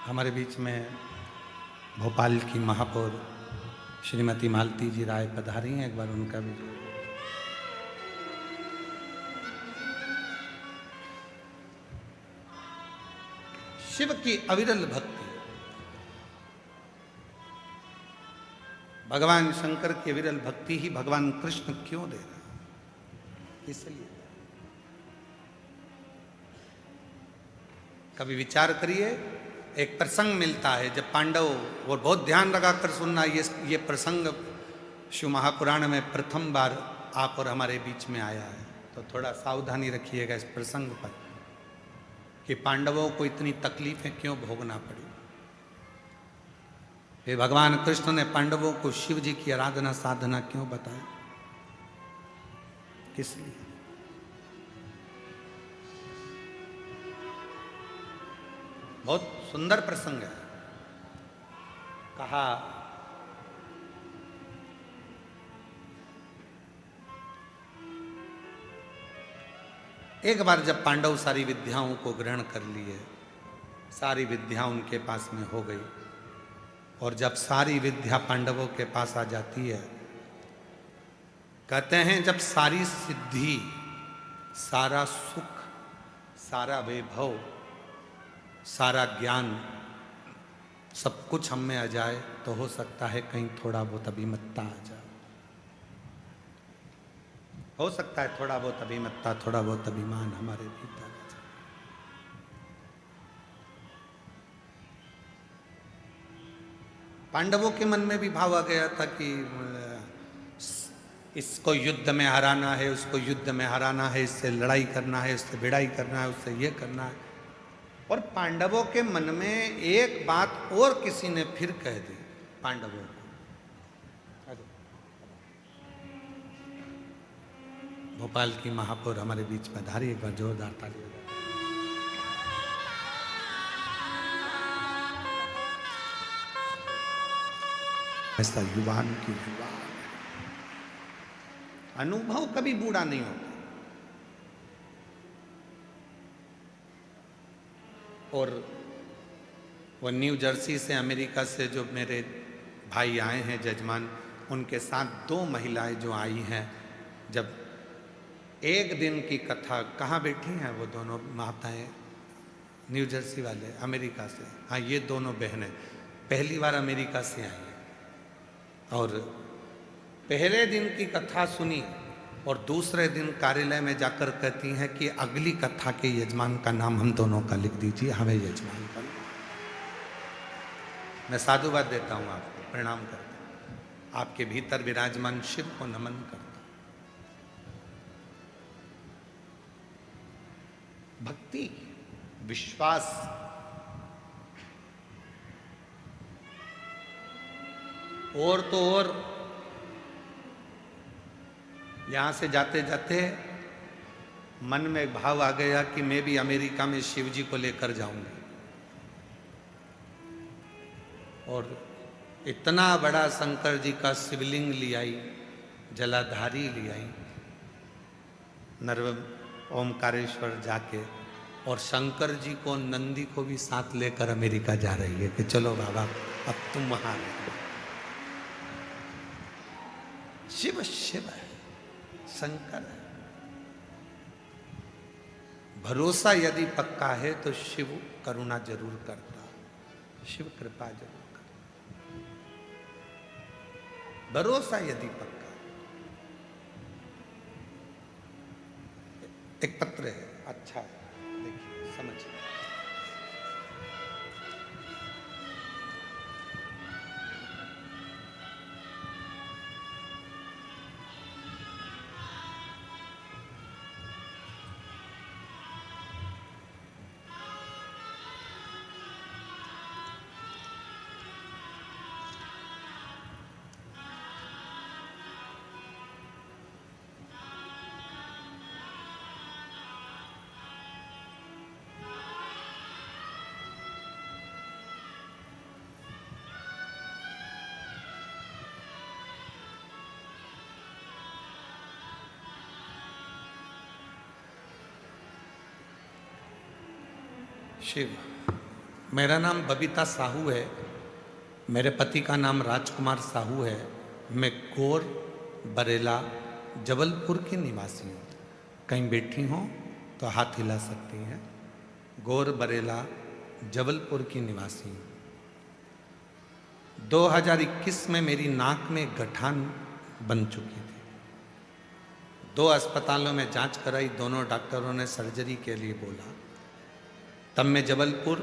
हमारे बीच में भोपाल की महापौर श्रीमती मालती जी राय पधारी हैं, एक बार उनका भी शिव की अविरल भक्ति, भगवान शंकर की अविरल भक्ति ही भगवान कृष्ण क्यों दे रहे हैं, इसलिए। कभी विचार करिए, एक प्रसंग मिलता है जब पांडव, और बहुत ध्यान लगाकर सुनना, ये प्रसंग शिव महापुराण में प्रथम बार आप और हमारे बीच में आया है, तो थोड़ा सावधानी रखिएगा इस प्रसंग पर कि पांडवों को इतनी तकलीफें क्यों भोगना पड़ी। फिर भगवान कृष्ण ने पांडवों को शिव जी की आराधना साधना क्यों बताया, किस लिए। बहुत सुंदर प्रसंग है। कहा एक बार जब पांडव सारी विद्याओं को ग्रहण कर लिए, सारी विद्या उनके पास में हो गई, और जब सारी विद्या पांडवों के पास आ जाती है, कहते हैं जब सारी सिद्धि, सारा सुख, सारा वैभव, सारा ज्ञान, सब कुछ हम में आ जाए, तो हो सकता है कहीं थोड़ा बहुत अभिमत्ता आ जाए, हो सकता है थोड़ा बहुत अभिमत्ता, थोड़ा बहुत अभिमान हमारे भीतर आ जाए। पांडवों के मन में भी भाव आ गया था कि इसको युद्ध में हराना है, उसको युद्ध में हराना है, इससे लड़ाई करना है, इससे भिड़ाई करना है, उससे ये करना है। और पांडवों के मन में एक बात और किसी ने फिर कह दी पांडवों को। भोपाल की महापौर हमारे बीच में धारी, एक बार जोरदार ताली। ऐसा युवान की युवा है। अनुभव कभी बूढ़ा नहीं होता। और वो न्यू जर्सी से, अमेरिका से जो मेरे भाई आए हैं जजमान, उनके साथ 2 महिलाएं जो आई हैं, जब एक दिन की कथा, कहाँ बैठी हैं वो दोनों माताएं, न्यू जर्सी वाले, अमेरिका से। हाँ, ये दोनों बहनें पहली बार अमेरिका से आई हैं और पहले दिन की कथा सुनी और दूसरे दिन कार्यालय में जाकर कहती हैं कि अगली कथा के यजमान का नाम हम दोनों का लिख दीजिए, हमें यजमान का। मैं साधुवाद देता हूं आपको, प्रणाम करता हूं, आपके भीतर विराजमान शिव को नमन करता हूं। भक्ति, विश्वास, और तो और यहां से जाते जाते मन में भाव आ गया कि मैं भी अमेरिका में शिव जी को लेकर जाऊंगी। और इतना बड़ा शंकर जी का शिवलिंग ले आई, जलाधारी ले आई, नर्व ओमकारेश्वर जाके, और शंकर जी को, नंदी को भी साथ लेकर अमेरिका जा रही है कि चलो बाबा अब तुम वहां रहो। शिव शिव है, शंकर है। भरोसा यदि पक्का है तो शिव करुणा जरूर करता, शिव कृपा जरूर करता। भरोसा यदि पक्का। एक पत्र है, अच्छा है, देखिए समझिए। शिव, मेरा नाम बबीता साहू है, मेरे पति का नाम राजकुमार साहू है। मैं गोर बरेला जबलपुर की निवासी हूँ। कहीं बैठी हों तो हाथ हिला सकती हैं। गोर बरेला जबलपुर की निवासी हूँ। 2021 में मेरी नाक में गठान बन चुकी थी। 2 अस्पतालों में जांच कराई, दोनों डॉक्टरों ने सर्जरी के लिए बोला। तब मैं जबलपुर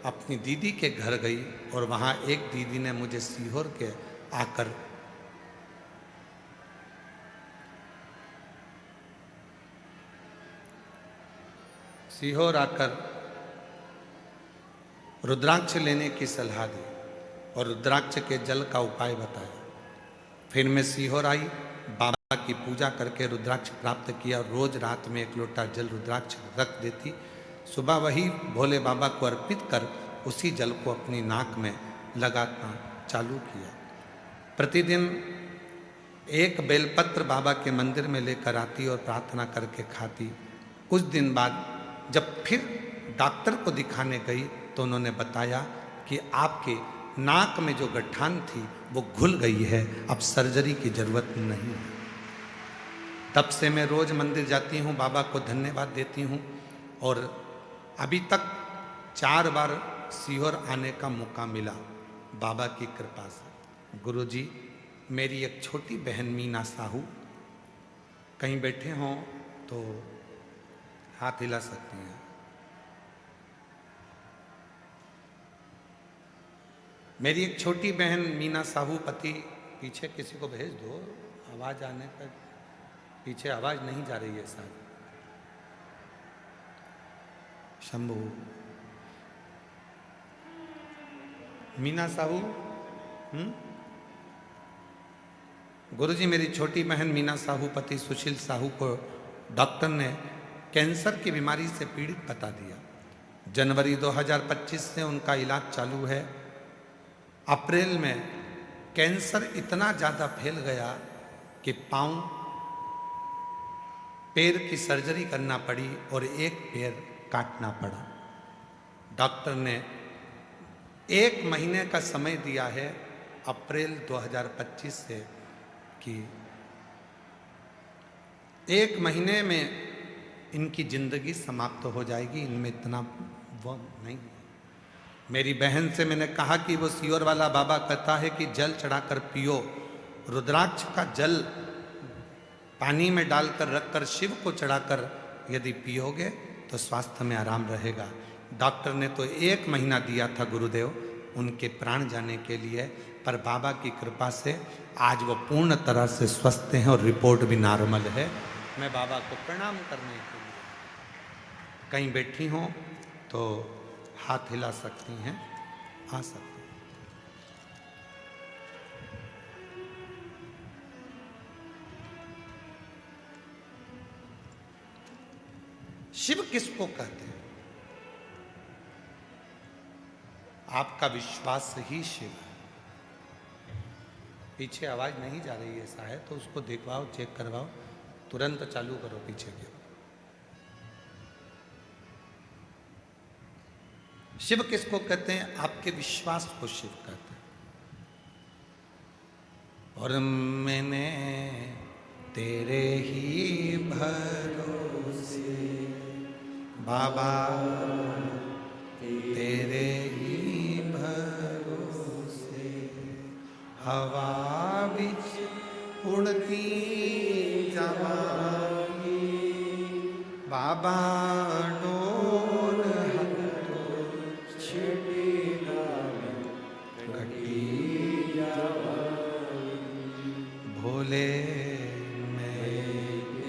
अपनी दीदी के घर गई और वहाँ एक दीदी ने मुझे सीहोर के आकर रुद्राक्ष लेने की सलाह दी और रुद्राक्ष के जल का उपाय बताया। फिर मैं सीहोर आई, बाबा की पूजा करके रुद्राक्ष प्राप्त किया। रोज रात में 1 लोटा जल रुद्राक्ष रख देती। सुबह वही भोले बाबा को अर्पित कर उसी जल को अपनी नाक में लगाना चालू किया। प्रतिदिन 1 बेलपत्र बाबा के मंदिर में लेकर आती और प्रार्थना करके खाती। कुछ दिन बाद जब फिर डॉक्टर को दिखाने गई तो उन्होंने बताया कि आपके नाक में जो गठान थी वो घुल गई है, अब सर्जरी की जरूरत नहीं है। तब से मैं रोज मंदिर जाती हूँ, बाबा को धन्यवाद देती हूँ और अभी तक 4 बार सीहोर आने का मौका मिला बाबा की कृपा से। गुरुजी, मेरी एक छोटी बहन मीना साहू, कहीं बैठे हों तो हाथ हिला सकती हैं। मेरी एक छोटी बहन मीना साहू, पति, पीछे किसी को भेज दो, आवाज आने पर, पीछे आवाज नहीं जा रही है साहब। शंभू, मीना साहू। गुरुजी, मेरी छोटी बहन मीना साहू, पति सुशील साहू को डॉक्टर ने कैंसर की बीमारी से पीड़ित बता दिया। जनवरी 2025 से उनका इलाज चालू है। अप्रैल में कैंसर इतना ज़्यादा फैल गया कि पाँव पैर की सर्जरी करना पड़ी और एक पैर काटना पड़ा। डॉक्टर ने 1 महीने का समय दिया है अप्रैल 2025 से कि 1 महीने में इनकी जिंदगी समाप्त हो जाएगी, इनमें इतना वो नहीं। मेरी बहन से मैंने कहा कि वो सियोर वाला बाबा कहता है कि जल चढ़ाकर पियो, रुद्राक्ष का जल पानी में डालकर रखकर शिव को चढ़ाकर यदि पियोगे तो स्वास्थ्य में आराम रहेगा। डॉक्टर ने तो 1 महीना दिया था गुरुदेव उनके प्राण जाने के लिए, पर बाबा की कृपा से आज वो पूर्ण तरह से स्वस्थ हैं और रिपोर्ट भी नॉर्मल है। मैं बाबा को प्रणाम करने के लिए, कहीं बैठी हों तो हाथ हिला सकती हैं, आ सकती हैं। शिव किसको कहते हैं? आपका विश्वास ही शिव है। पीछे आवाज नहीं जा रही है ऐसा है तो उसको देखवाओ, चेक करवाओ, तुरंत चालू करो पीछे के। शिव किसको कहते हैं? आपके विश्वास को शिव कहते हैं। और मैंने तेरे ही भरोसे बाबा, तेरे ही भरोसे हवा बिच उड़ती जवानी बाबा डोर घटी भोले